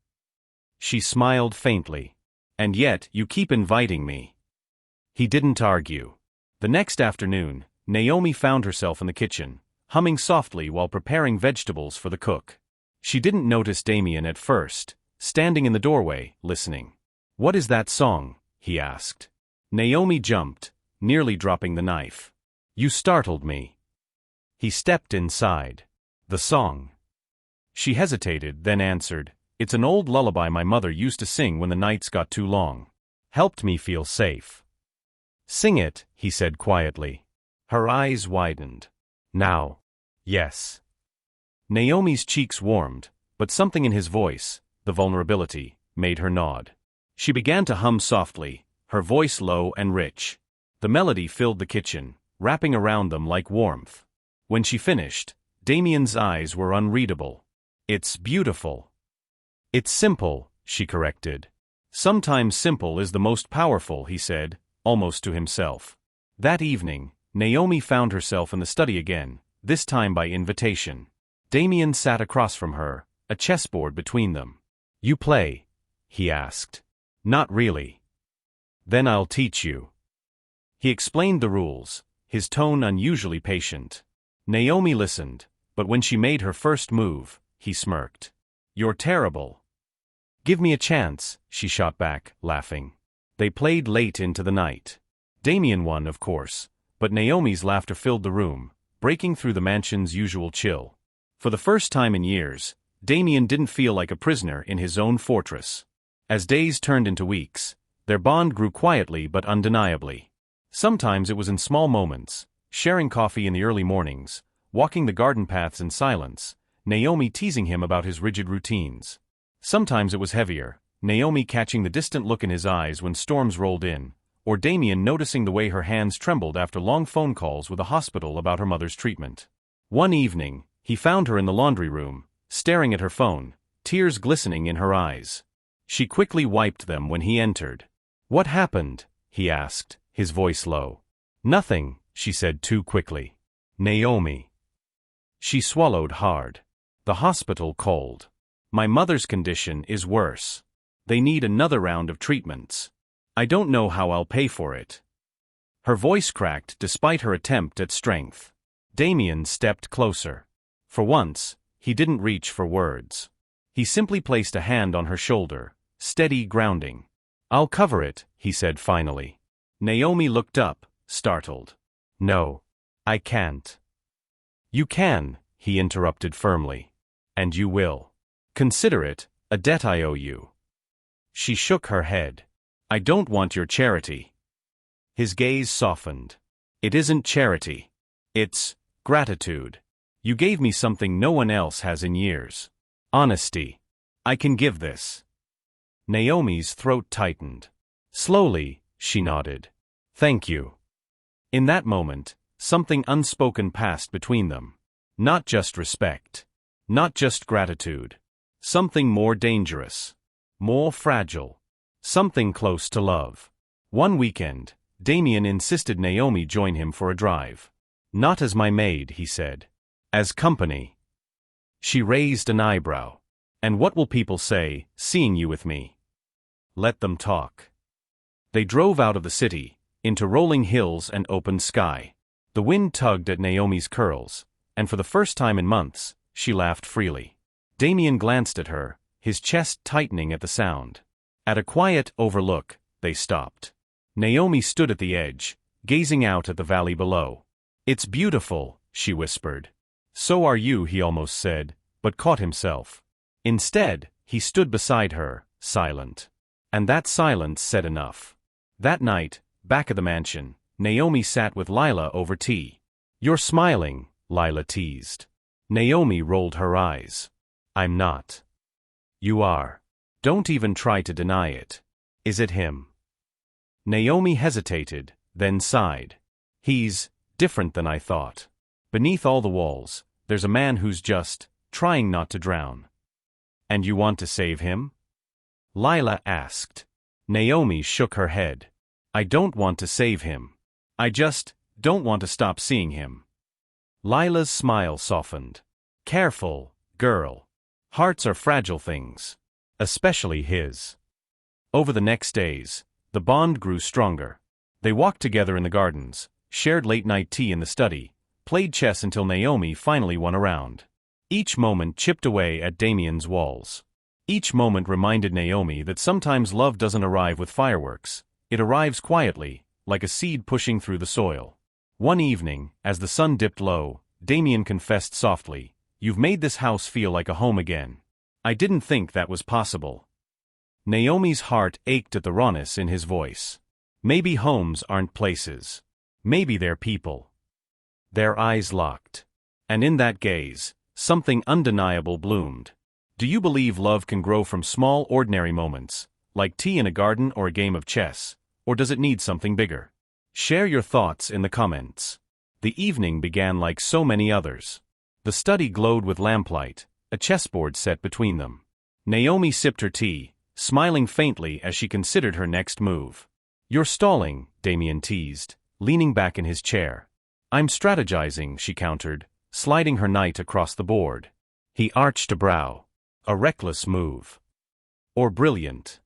She smiled faintly. And yet, you keep inviting me. He didn't argue. The next afternoon, Naomi found herself in the kitchen, humming softly while preparing vegetables for the cook. She didn't notice Damien at first, standing in the doorway, listening. What is that song? He asked. Naomi jumped, nearly dropping the knife. You startled me. He stepped inside. The song. She hesitated, then answered, It's an old lullaby my mother used to sing when the nights got too long. Helped me feel safe. Sing it, he said quietly. Her eyes widened. Now. Yes. Naomi's cheeks warmed, but something in his voice, the vulnerability, made her nod. She began to hum softly, her voice low and rich. The melody filled the kitchen, wrapping around them like warmth. When she finished, Damien's eyes were unreadable. It's beautiful. It's simple, she corrected. Sometimes simple is the most powerful, he said, almost to himself. That evening, Naomi found herself in the study again, this time by invitation. Damien sat across from her, a chessboard between them. You play? He asked. Not really. Then I'll teach you. He explained the rules, his tone unusually patient. Naomi listened, but when she made her first move, he smirked. You're terrible. Give me a chance, she shot back, laughing. They played late into the night. Damien won, of course, but Naomi's laughter filled the room, breaking through the mansion's usual chill. For the first time in years, Damien didn't feel like a prisoner in his own fortress. As days turned into weeks, their bond grew quietly but undeniably. Sometimes it was in small moments, sharing coffee in the early mornings, walking the garden paths in silence, Naomi teasing him about his rigid routines. Sometimes it was heavier, Naomi catching the distant look in his eyes when storms rolled in, or Damien noticing the way her hands trembled after long phone calls with a hospital about her mother's treatment. One evening, he found her in the laundry room, staring at her phone, tears glistening in her eyes. She quickly wiped them when he entered. What happened? He asked, his voice low. Nothing, she said too quickly. Naomi. She swallowed hard. The hospital called. My mother's condition is worse. They need another round of treatments. I don't know how I'll pay for it. Her voice cracked despite her attempt at strength. Damien stepped closer. For once, he didn't reach for words. He simply placed a hand on her shoulder, steady grounding. I'll cover it, he said finally. Naomi looked up, startled. No. I can't. You can, he interrupted firmly. And you will. Consider it a debt I owe you. She shook her head. I don't want your charity. His gaze softened. It isn't charity. It's gratitude. You gave me something no one else has in years. Honesty. I can give this. Naomi's throat tightened. Slowly, she nodded. Thank you. In that moment, something unspoken passed between them. Not just respect. Not just gratitude. Something more dangerous. More fragile. Something close to love. One weekend, Damien insisted Naomi join him for a drive. Not as my maid, he said. As company. She raised an eyebrow. And what will people say, seeing you with me? Let them talk. They drove out of the city, into rolling hills and open sky. The wind tugged at Naomi's curls, and for the first time in months, she laughed freely. Damien glanced at her, his chest tightening at the sound. At a quiet overlook, they stopped. Naomi stood at the edge, gazing out at the valley below. It's beautiful, she whispered. So are you, he almost said, but caught himself. Instead, he stood beside her, silent. And that silence said enough. That night, back at the mansion, Naomi sat with Lila over tea. You're smiling, Lila teased. Naomi rolled her eyes. I'm not. You are. Don't even try to deny it. Is it him? Naomi hesitated, then sighed. He's different than I thought. Beneath all the walls, there's a man who's just trying not to drown. And you want to save him? Lila asked. Naomi shook her head. I don't want to save him. I just don't want to stop seeing him. Lila's smile softened. Careful, girl. Hearts are fragile things. Especially his. Over the next days, the bond grew stronger. They walked together in the gardens, shared late-night tea in the study, played chess until Naomi finally won a round. Each moment chipped away at Damien's walls. Each moment reminded Naomi that sometimes love doesn't arrive with fireworks. It arrives quietly, like a seed pushing through the soil. One evening, as the sun dipped low, Damien confessed softly, "You've made this house feel like a home again. I didn't think that was possible." Naomi's heart ached at the rawness in his voice. Maybe homes aren't places. Maybe they're people. Their eyes locked. And in that gaze, something undeniable bloomed. Do you believe love can grow from small, ordinary moments, like tea in a garden or a game of chess, or does it need something bigger? Share your thoughts in the comments. The evening began like so many others. The study glowed with lamplight, a chessboard set between them. Naomi sipped her tea, smiling faintly as she considered her next move. You're stalling, Damien teased, leaning back in his chair. I'm strategizing, she countered, sliding her knight across the board. He arched a brow. A reckless move. Or brilliant.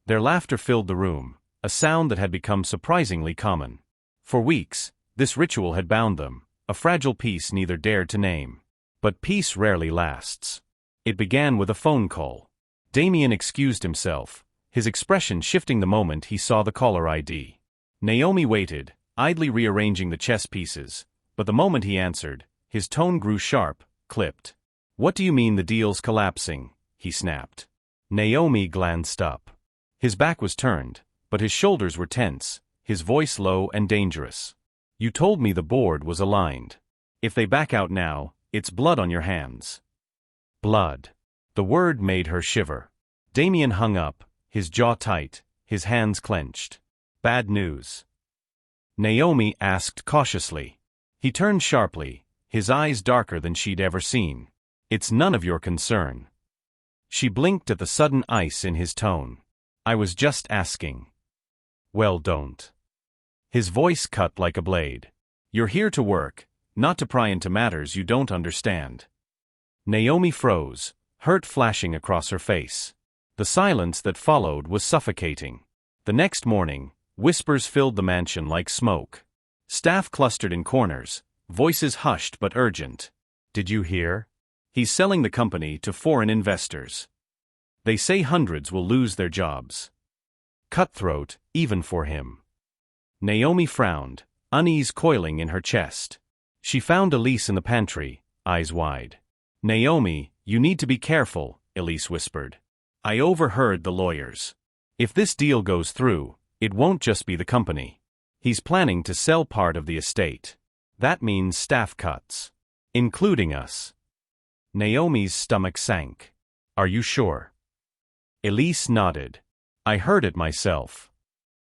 Their laughter filled the room, a sound that had become surprisingly common. For weeks, this ritual had bound them, a fragile peace neither dared to name. But peace rarely lasts. It began with a phone call. Damien excused himself, his expression shifting the moment he saw the caller ID. Naomi waited, idly rearranging the chess pieces, but the moment he answered, his tone grew sharp, clipped. What do you mean the deal's collapsing? He snapped. Naomi glanced up. His back was turned, but his shoulders were tense, his voice low and dangerous. You told me the board was aligned. If they back out now, it's blood on your hands. Blood. The word made her shiver. Damien hung up, his jaw tight, his hands clenched. Bad news. Naomi asked cautiously. He turned sharply, his eyes darker than she'd ever seen. It's none of your concern. She blinked at the sudden ice in his tone. I was just asking. Well, don't. His voice cut like a blade. You're here to work, not to pry into matters you don't understand. Naomi froze, hurt flashing across her face. The silence that followed was suffocating. The next morning, whispers filled the mansion like smoke. Staff clustered in corners, voices hushed but urgent. Did you hear? He's selling the company to foreign investors. They say hundreds will lose their jobs. Cutthroat, even for him. Naomi frowned, unease coiling in her chest. She found Elise in the pantry, eyes wide. Naomi, you need to be careful, Elise whispered. I overheard the lawyers. If this deal goes through, it won't just be the company. He's planning to sell part of the estate. That means staff cuts. Including us. Naomi's stomach sank. Are you sure? Elise nodded. I heard it myself.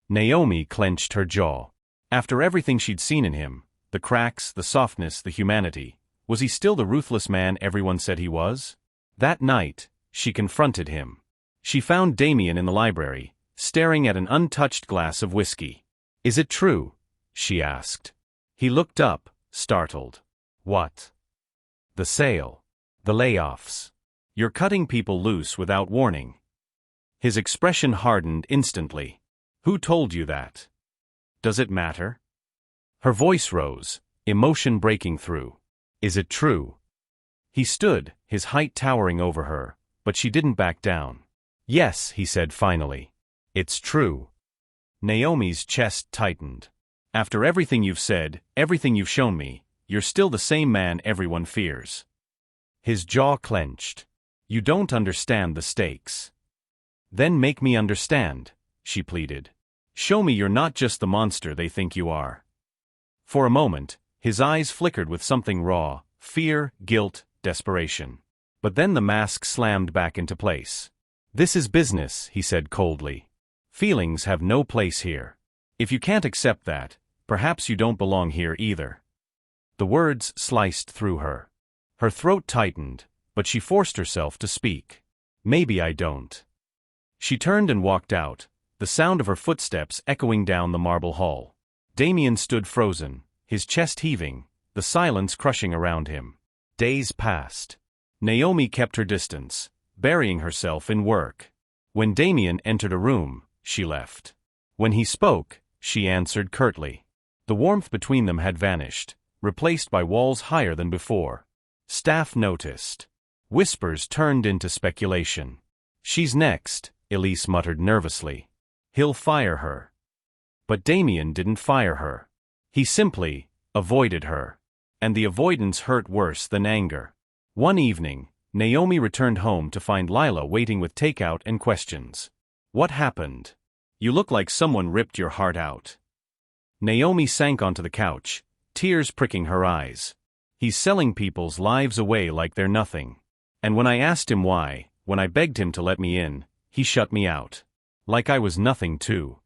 Naomi clenched her jaw. After everything she'd seen in him, the cracks, the softness, the humanity, was he still the ruthless man everyone said he was? That night, she confronted him. She found Damien in the library, staring at an untouched glass of whiskey. Is it true? She asked. He looked up, startled. What? The sale. The layoffs. You're cutting people loose without warning. His expression hardened instantly. Who told you that? Does it matter? Her voice rose, emotion breaking through. Is it true? He stood, his height towering over her, but she didn't back down. Yes, he said finally. It's true. Naomi's chest tightened. After everything you've said, everything you've shown me, you're still the same man everyone fears. His jaw clenched. You don't understand the stakes. Then make me understand, she pleaded. Show me you're not just the monster they think you are. For a moment, his eyes flickered with something raw, fear, guilt, desperation. But then the mask slammed back into place. This is business, he said coldly. Feelings have no place here. If you can't accept that, perhaps you don't belong here either. The words sliced through her. Her throat tightened, but she forced herself to speak. Maybe I don't. She turned and walked out, the sound of her footsteps echoing down the marble hall. Damien stood frozen, his chest heaving, the silence crushing around him. Days passed. Naomi kept her distance, burying herself in work. When Damien entered a room, she left. When he spoke, she answered curtly. The warmth between them had vanished, replaced by walls higher than before. Staff noticed. Whispers turned into speculation. She's next, Elise muttered nervously. He'll fire her. But Damien didn't fire her. He simply avoided her. And the avoidance hurt worse than anger. One evening, Naomi returned home to find Lila waiting with takeout and questions. What happened? You look like someone ripped your heart out. Naomi sank onto the couch, tears pricking her eyes. He's selling people's lives away like they're nothing. And when I asked him why, when I begged him to let me in, he shut me out. Like I was nothing too.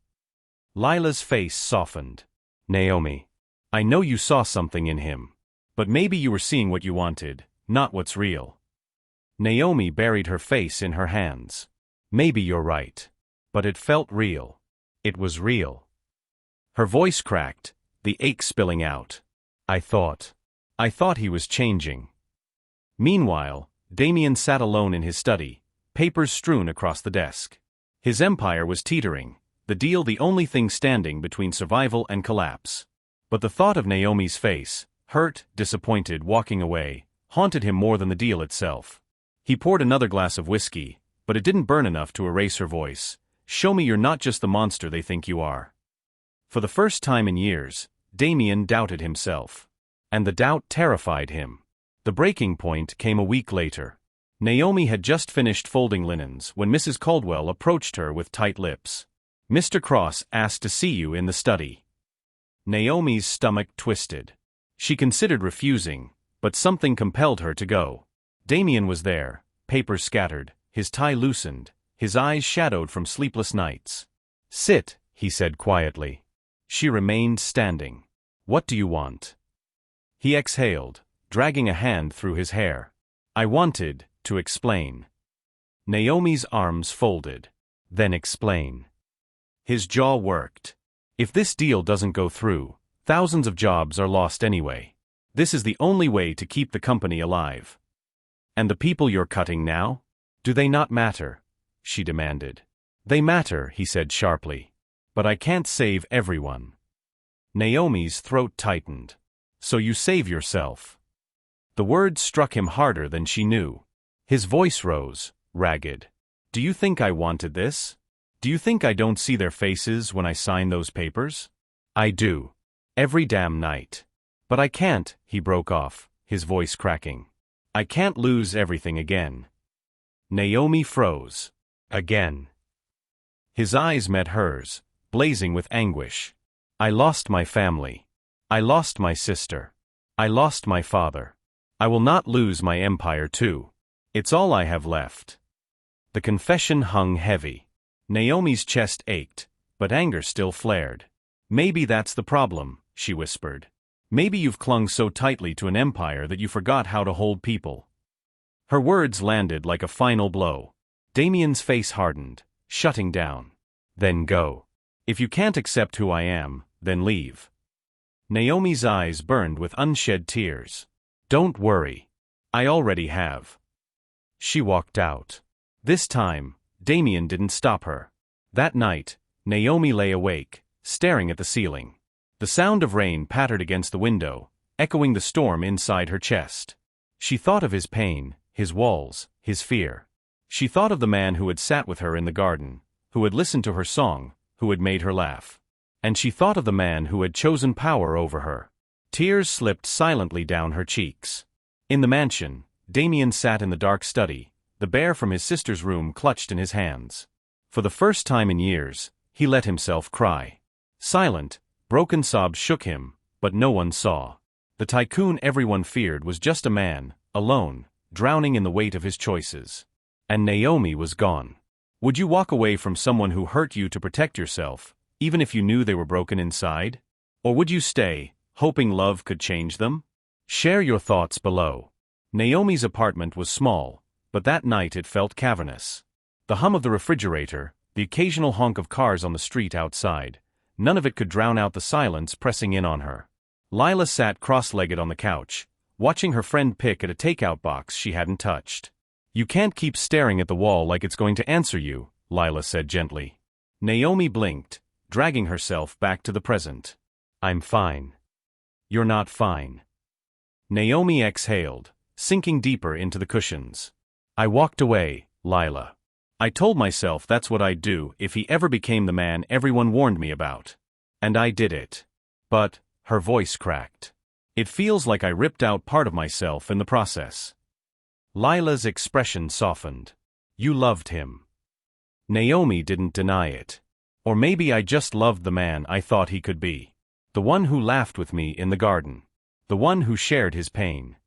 Lila's face softened. Naomi, I know you saw something in him. But maybe you were seeing what you wanted, not what's real. Naomi buried her face in her hands. Maybe you're right. But it felt real. It was real. Her voice cracked, the ache spilling out. I thought he was changing. Meanwhile, Damien sat alone in his study, papers strewn across the desk. His empire was teetering, the deal the only thing standing between survival and collapse. But the thought of Naomi's face, hurt, disappointed, walking away, haunted him more than the deal itself. He poured another glass of whiskey, but it didn't burn enough to erase her voice. Show me you're not just the monster they think you are. For the first time in years, Damien doubted himself. And the doubt terrified him. The breaking point came a week later. Naomi had just finished folding linens when Mrs. Caldwell approached her with tight lips. Mr. Cross asked to see you in the study. Naomi's stomach twisted. She considered refusing, but something compelled her to go. Damien was there, papers scattered, his tie loosened, his eyes shadowed from sleepless nights. Sit, he said quietly. She remained standing. What do you want? He exhaled, dragging a hand through his hair. I wanted to explain. Naomi's arms folded. Then explain. His jaw worked. If this deal doesn't go through, thousands of jobs are lost anyway. This is the only way to keep the company alive. And the people you're cutting now? Do they not matter? She demanded. They matter, he said sharply. But I can't save everyone. Naomi's throat tightened. So you save yourself. The words struck him harder than she knew. His voice rose, ragged. Do you think I wanted this? Do you think I don't see their faces when I sign those papers? I do. Every damn night. But I can't, he broke off, his voice cracking. I can't lose everything again. Naomi froze. Again. His eyes met hers, blazing with anguish. I lost my family. I lost my sister. I lost my father. I will not lose my empire too. It's all I have left. The confession hung heavy. Naomi's chest ached, but anger still flared. Maybe that's the problem, she whispered. Maybe you've clung so tightly to an empire that you forgot how to hold people. Her words landed like a final blow. Damien's face hardened, shutting down. Then go. If you can't accept who I am, then leave. Naomi's eyes burned with unshed tears. Don't worry. I already have. She walked out. This time, Damien didn't stop her. That night, Naomi lay awake, staring at the ceiling. The sound of rain pattered against the window, echoing the storm inside her chest. She thought of his pain, his walls, his fear. She thought of the man who had sat with her in the garden, who had listened to her song, who had made her laugh. And she thought of the man who had chosen power over her. Tears slipped silently down her cheeks. In the mansion, Damien sat in the dark study, the bear from his sister's room clutched in his hands. For the first time in years, he let himself cry. Silent, broken sobs shook him, but no one saw. The tycoon everyone feared was just a man, alone, drowning in the weight of his choices. And Naomi was gone. Would you walk away from someone who hurt you to protect yourself, even if you knew they were broken inside? Or would you stay, hoping love could change them? Share your thoughts below. Naomi's apartment was small, but that night it felt cavernous. The hum of the refrigerator, the occasional honk of cars on the street outside, none of it could drown out the silence pressing in on her. Lila sat cross-legged on the couch, watching her friend pick at a takeout box she hadn't touched. You can't keep staring at the wall like it's going to answer you, Lila said gently. Naomi blinked, dragging herself back to the present. I'm fine. You're not fine. Naomi exhaled, sinking deeper into the cushions. I walked away, Lila. I told myself that's what I'd do if he ever became the man everyone warned me about. And I did it. But, her voice cracked. It feels like I ripped out part of myself in the process. Lila's expression softened. You loved him. Naomi didn't deny it. Or maybe I just loved the man I thought he could be. The one who laughed with me in the garden. The one who shared his pain.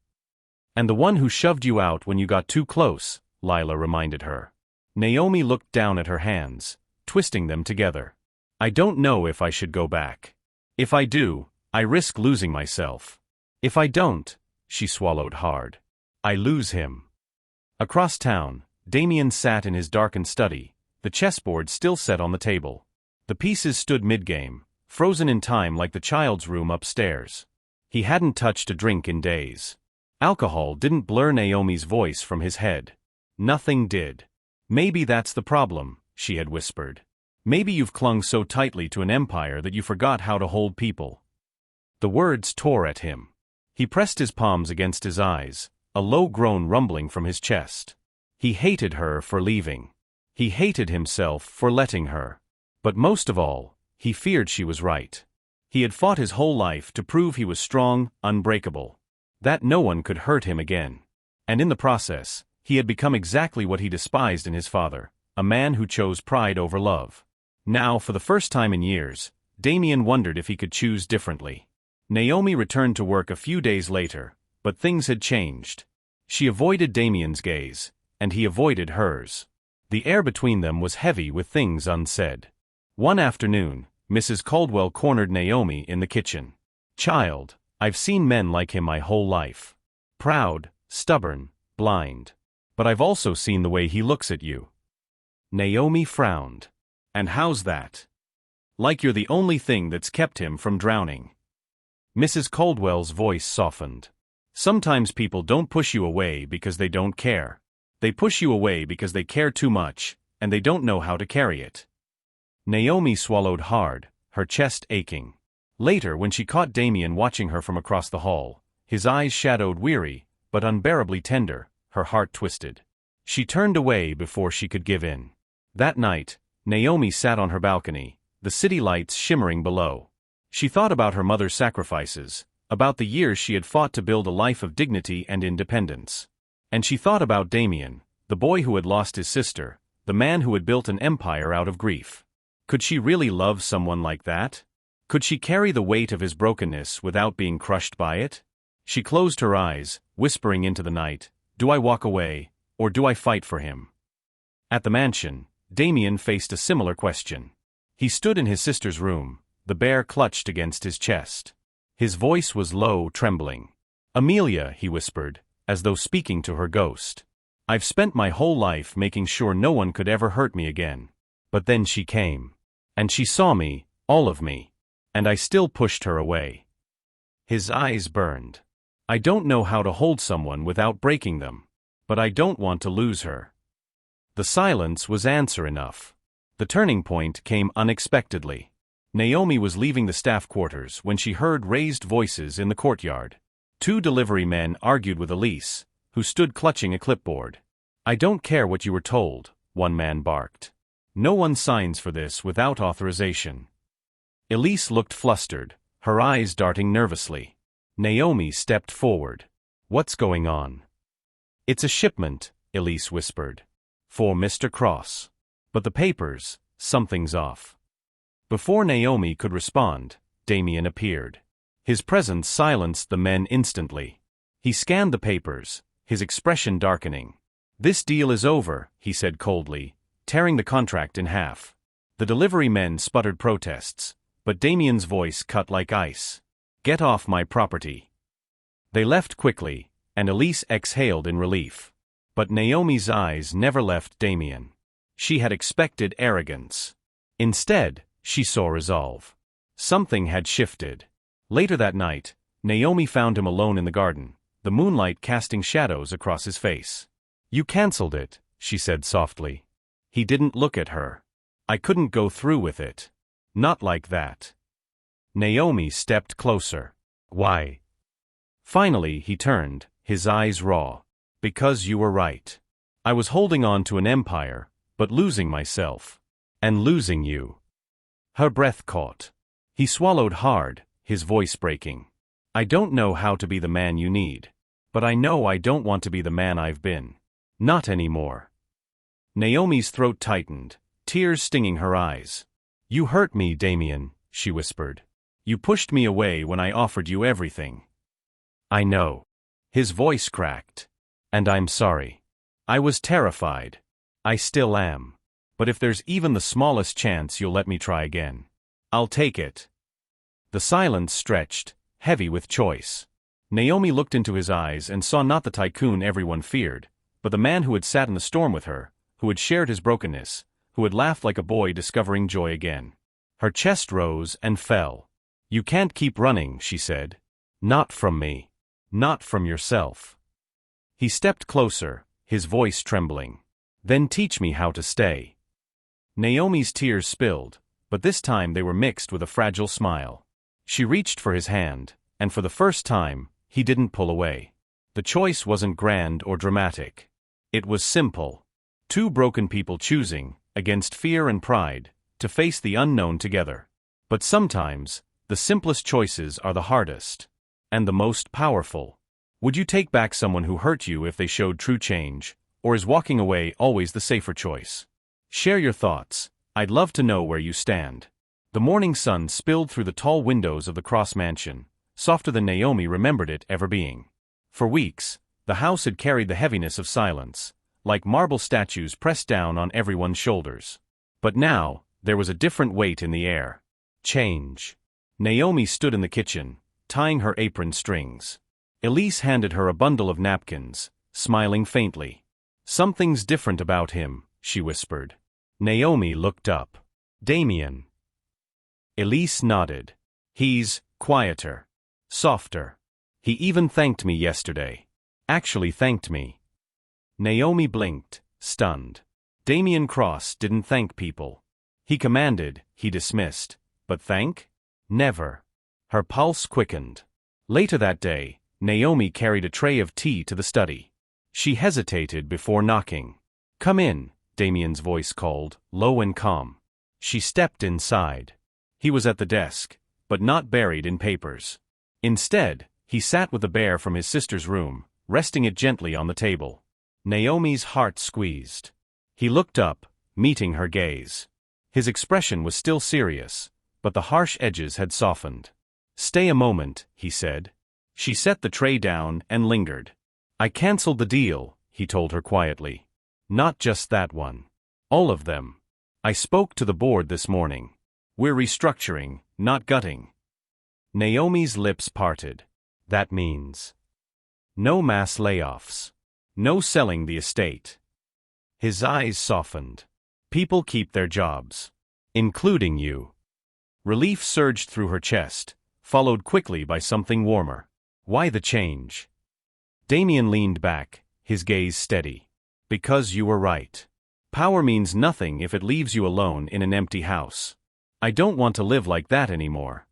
And the one who shoved you out when you got too close, Lila reminded her. Naomi looked down at her hands, twisting them together. I don't know if I should go back. If I do, I risk losing myself. If I don't, she swallowed hard. I lose him. Across town, Damien sat in his darkened study, the chessboard still set on the table. The pieces stood mid-game, frozen in time like the child's room upstairs. He hadn't touched a drink in days. Alcohol didn't blur Naomi's voice from his head. Nothing did. Maybe that's the problem, she had whispered. Maybe you've clung so tightly to an empire that you forgot how to hold people. The words tore at him. He pressed his palms against his eyes, a low groan rumbling from his chest. He hated her for leaving. He hated himself for letting her. But most of all, he feared she was right. He had fought his whole life to prove he was strong, unbreakable. That no one could hurt him again. And in the process, he had become exactly what he despised in his father, a man who chose pride over love. Now, for the first time in years, Damien wondered if he could choose differently. Naomi returned to work a few days later, but things had changed. She avoided Damien's gaze, and he avoided hers. The air between them was heavy with things unsaid. One afternoon, Mrs. Caldwell cornered Naomi in the kitchen. Child, I've seen men like him my whole life. Proud, stubborn, blind. But I've also seen the way he looks at you. Naomi frowned. And how's that? Like you're the only thing that's kept him from drowning. Mrs. Caldwell's voice softened. Sometimes people don't push you away because they don't care. They push you away because they care too much, and they don't know how to carry it. Naomi swallowed hard, her chest aching. Later, when she caught Damien watching her from across the hall, his eyes shadowed weary, but unbearably tender, her heart twisted. She turned away before she could give in. That night, Naomi sat on her balcony, the city lights shimmering below. She thought about her mother's sacrifices, about the years she had fought to build a life of dignity and independence. And she thought about Damien, the boy who had lost his sister, the man who had built an empire out of grief. Could she really love someone like that? Could she carry the weight of his brokenness without being crushed by it? She closed her eyes, whispering into the night, "Do I walk away, or do I fight for him?" At the mansion, Damien faced a similar question. He stood in his sister's room, the bear clutched against his chest. His voice was low, trembling. "Amelia," he whispered, as though speaking to her ghost. "I've spent my whole life making sure no one could ever hurt me again. But then she came. And she saw me, all of me. And I still pushed her away." His eyes burned. "I don't know how to hold someone without breaking them. But I don't want to lose her." The silence was answer enough. The turning point came unexpectedly. Naomi was leaving the staff quarters when she heard raised voices in the courtyard. 2 delivery men argued with Elise, who stood clutching a clipboard. "I don't care what you were told," one man barked. "No one signs for this without authorization." Elise looked flustered, her eyes darting nervously. Naomi stepped forward. "What's going on?" "It's a shipment," Elise whispered. "For Mr. Cross. But the papers, something's off." Before Naomi could respond, Damien appeared. His presence silenced the men instantly. He scanned the papers, his expression darkening. "This deal is over," he said coldly, tearing the contract in half. The delivery men sputtered protests, but Damien's voice cut like ice. "Get off my property." They left quickly, and Elise exhaled in relief. But Naomi's eyes never left Damien. She had expected arrogance. Instead, she saw resolve. Something had shifted. Later that night, Naomi found him alone in the garden, the moonlight casting shadows across his face. "You canceled it," she said softly. He didn't look at her. "I couldn't go through with it. Not like that." Naomi stepped closer. "Why?" Finally he turned, his eyes raw. "Because you were right. I was holding on to an empire, but losing myself. And losing you." Her breath caught. He swallowed hard, his voice breaking. "I don't know how to be the man you need. But I know I don't want to be the man I've been. Not anymore." Naomi's throat tightened, tears stinging her eyes. "You hurt me, Damien," she whispered. "You pushed me away when I offered you everything." "I know." His voice cracked. "And I'm sorry. I was terrified. I still am. But if there's even the smallest chance you'll let me try again, I'll take it." The silence stretched, heavy with choice. Naomi looked into his eyes and saw not the Tycoon everyone feared, but the man who had sat in the storm with her, who had shared his brokenness, who had laughed like a boy discovering joy again. Her chest rose and fell. "You can't keep running," she said. "Not from me. Not from yourself." He stepped closer, his voice trembling. "Then teach me how to stay." Naomi's tears spilled, but this time they were mixed with a fragile smile. She reached for his hand, and for the first time, he didn't pull away. The choice wasn't grand or dramatic. It was simple. 2 broken people choosing, against fear and pride, to face the unknown together. But sometimes, the simplest choices are the hardest. And the most powerful. Would you take back someone who hurt you if they showed true change, or is walking away always the safer choice? Share your thoughts. I'd love to know where you stand. The morning sun spilled through the tall windows of the Cross mansion, softer than Naomi remembered it ever being. For weeks, the house had carried the heaviness of silence, like marble statues pressed down on everyone's shoulders. But now, there was a different weight in the air. Change. Naomi stood in the kitchen, tying her apron strings. Elise handed her a bundle of napkins, smiling faintly. "Something's different about him," she whispered. Naomi looked up. "Damien." Elise nodded. "He's quieter. Softer. He even thanked me yesterday. Actually thanked me." Naomi blinked, stunned. Damien Cross didn't thank people. He commanded, he dismissed. But thank? Never. Her pulse quickened. Later that day, Naomi carried a tray of tea to the study. She hesitated before knocking. "Come in," Damien's voice called, low and calm. She stepped inside. He was at the desk, but not buried in papers. Instead, he sat with the bear from his sister's room, resting it gently on the table. Naomi's heart squeezed. He looked up, meeting her gaze. His expression was still serious, but the harsh edges had softened. "Stay a moment," he said. She set the tray down and lingered. "I canceled the deal," he told her quietly. "Not just that one. All of them. I spoke to the board this morning. We're restructuring, not gutting." Naomi's lips parted. "That means no mass layoffs. No selling the estate." His eyes softened. "People keep their jobs. Including you." Relief surged through her chest, followed quickly by something warmer. "Why the change?" Damien leaned back, his gaze steady. "Because you were right. Power means nothing if it leaves you alone in an empty house. I don't want to live like that anymore."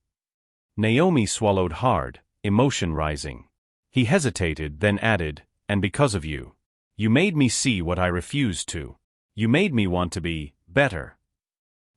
Naomi swallowed hard, emotion rising. He hesitated, then added, "And because of you. You made me see what I refused to. You made me want to be better."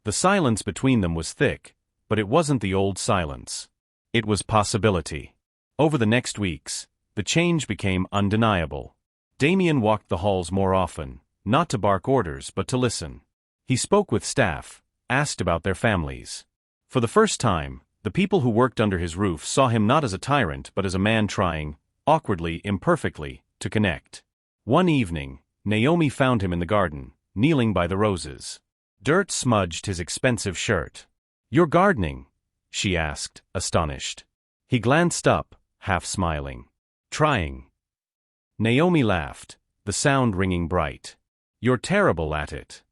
The silence between them was thick, but it wasn't the old silence. It was possibility. Over the next weeks, the change became undeniable. Damien walked the halls more often, not to bark orders but to listen. He spoke with staff, asked about their families. For the first time, the people who worked under his roof saw him not as a tyrant but as a man trying, awkwardly, imperfectly, to connect. One evening, Naomi found him in the garden, kneeling by the roses. Dirt smudged his expensive shirt. "You're gardening?" she asked, astonished. He glanced up, half smiling. "Trying." Naomi laughed, the sound ringing bright. "You're terrible at it."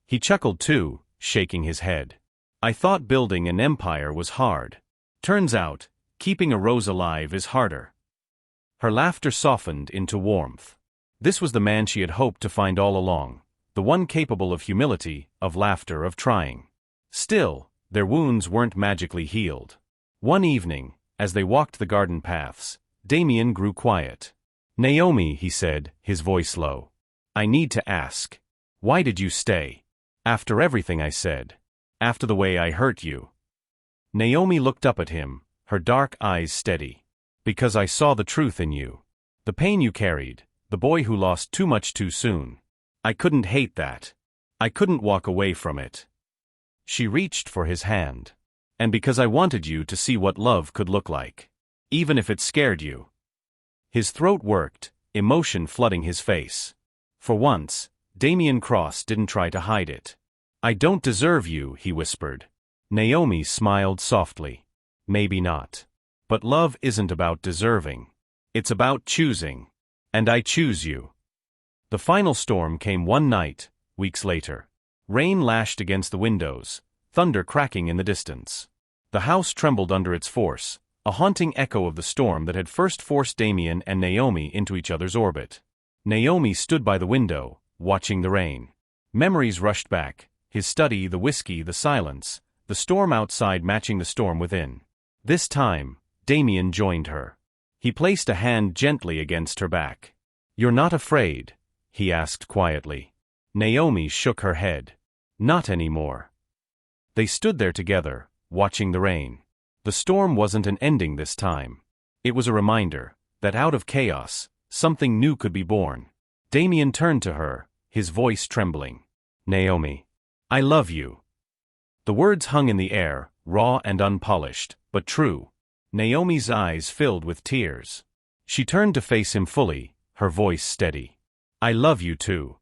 He chuckled too, shaking his head. "I thought building an empire was hard. Turns out, keeping a rose alive is harder." Her laughter softened into warmth. This was the man she had hoped to find all along, the one capable of humility, of laughter, of trying. Still, their wounds weren't magically healed. One evening, as they walked the garden paths, Damien grew quiet. "Naomi," he said, his voice low. "I need to ask. Why did you stay? After everything I said. After the way I hurt you." Naomi looked up at him, her dark eyes steady. "Because I saw the truth in you. The pain you carried, the boy who lost too much too soon. I couldn't hate that. I couldn't walk away from it." She reached for his hand. "And because I wanted you to see what love could look like. Even if it scared you." His throat worked, emotion flooding his face. For once, Damien Cross didn't try to hide it. "I don't deserve you," he whispered. Naomi smiled softly. "Maybe not. But love isn't about deserving. It's about choosing. And I choose you." The final storm came one night, weeks later. Rain lashed against the windows, thunder cracking in the distance. The house trembled under its force, a haunting echo of the storm that had first forced Damien and Naomi into each other's orbit. Naomi stood by the window, watching the rain. Memories rushed back, his study, the whiskey, the silence, the storm outside matching the storm within. This time, Damien joined her. He placed a hand gently against her back. "You're not afraid?" he asked quietly. Naomi shook her head. "Not anymore." They stood there together, watching the rain. The storm wasn't an ending this time. It was a reminder that out of chaos, something new could be born. Damien turned to her, his voice trembling. "Naomi, I love you." The words hung in the air, raw and unpolished, but true. Naomi's eyes filled with tears. She turned to face him fully, her voice steady. "I love you too."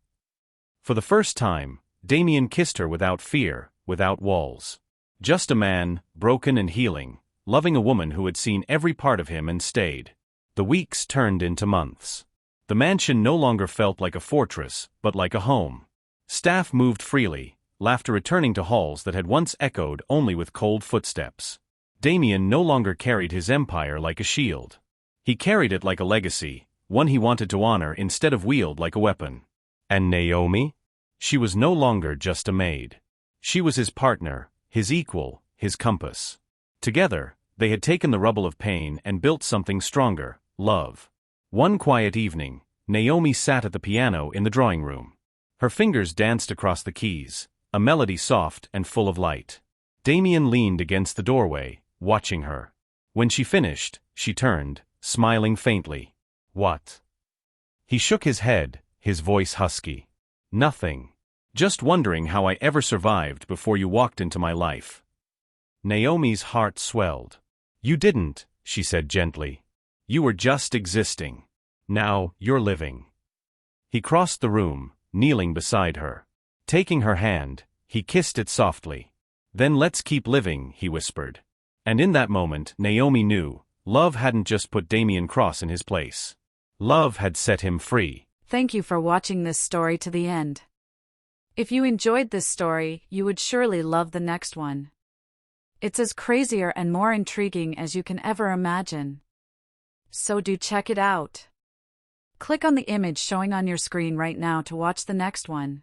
For the first time, Damien kissed her without fear, without walls. Just a man, broken and healing, loving a woman who had seen every part of him and stayed. The weeks turned into months. The mansion no longer felt like a fortress, but like a home. Staff moved freely, laughter returning to halls that had once echoed only with cold footsteps. Damien no longer carried his empire like a shield. He carried it like a legacy, one he wanted to honor instead of wield like a weapon. And Naomi? She was no longer just a maid. She was his partner, his equal, his compass. Together, they had taken the rubble of pain and built something stronger, love. One quiet evening, Naomi sat at the piano in the drawing room. Her fingers danced across the keys, a melody soft and full of light. Damien leaned against the doorway, watching her. When she finished, she turned, smiling faintly. "What?" He shook his head, his voice husky. "Nothing. Just wondering how I ever survived before you walked into my life." Naomi's heart swelled. "You didn't," she said gently. "You were just existing. Now, you're living." He crossed the room, kneeling beside her. Taking her hand, he kissed it softly. "Then let's keep living," he whispered. And in that moment, Naomi knew, love hadn't just put Damien Cross in his place. Love had set him free. Thank you for watching this story to the end. If you enjoyed this story, you would surely love the next one. It's as crazier and more intriguing as you can ever imagine. So do check it out. Click on the image showing on your screen right now to watch the next one.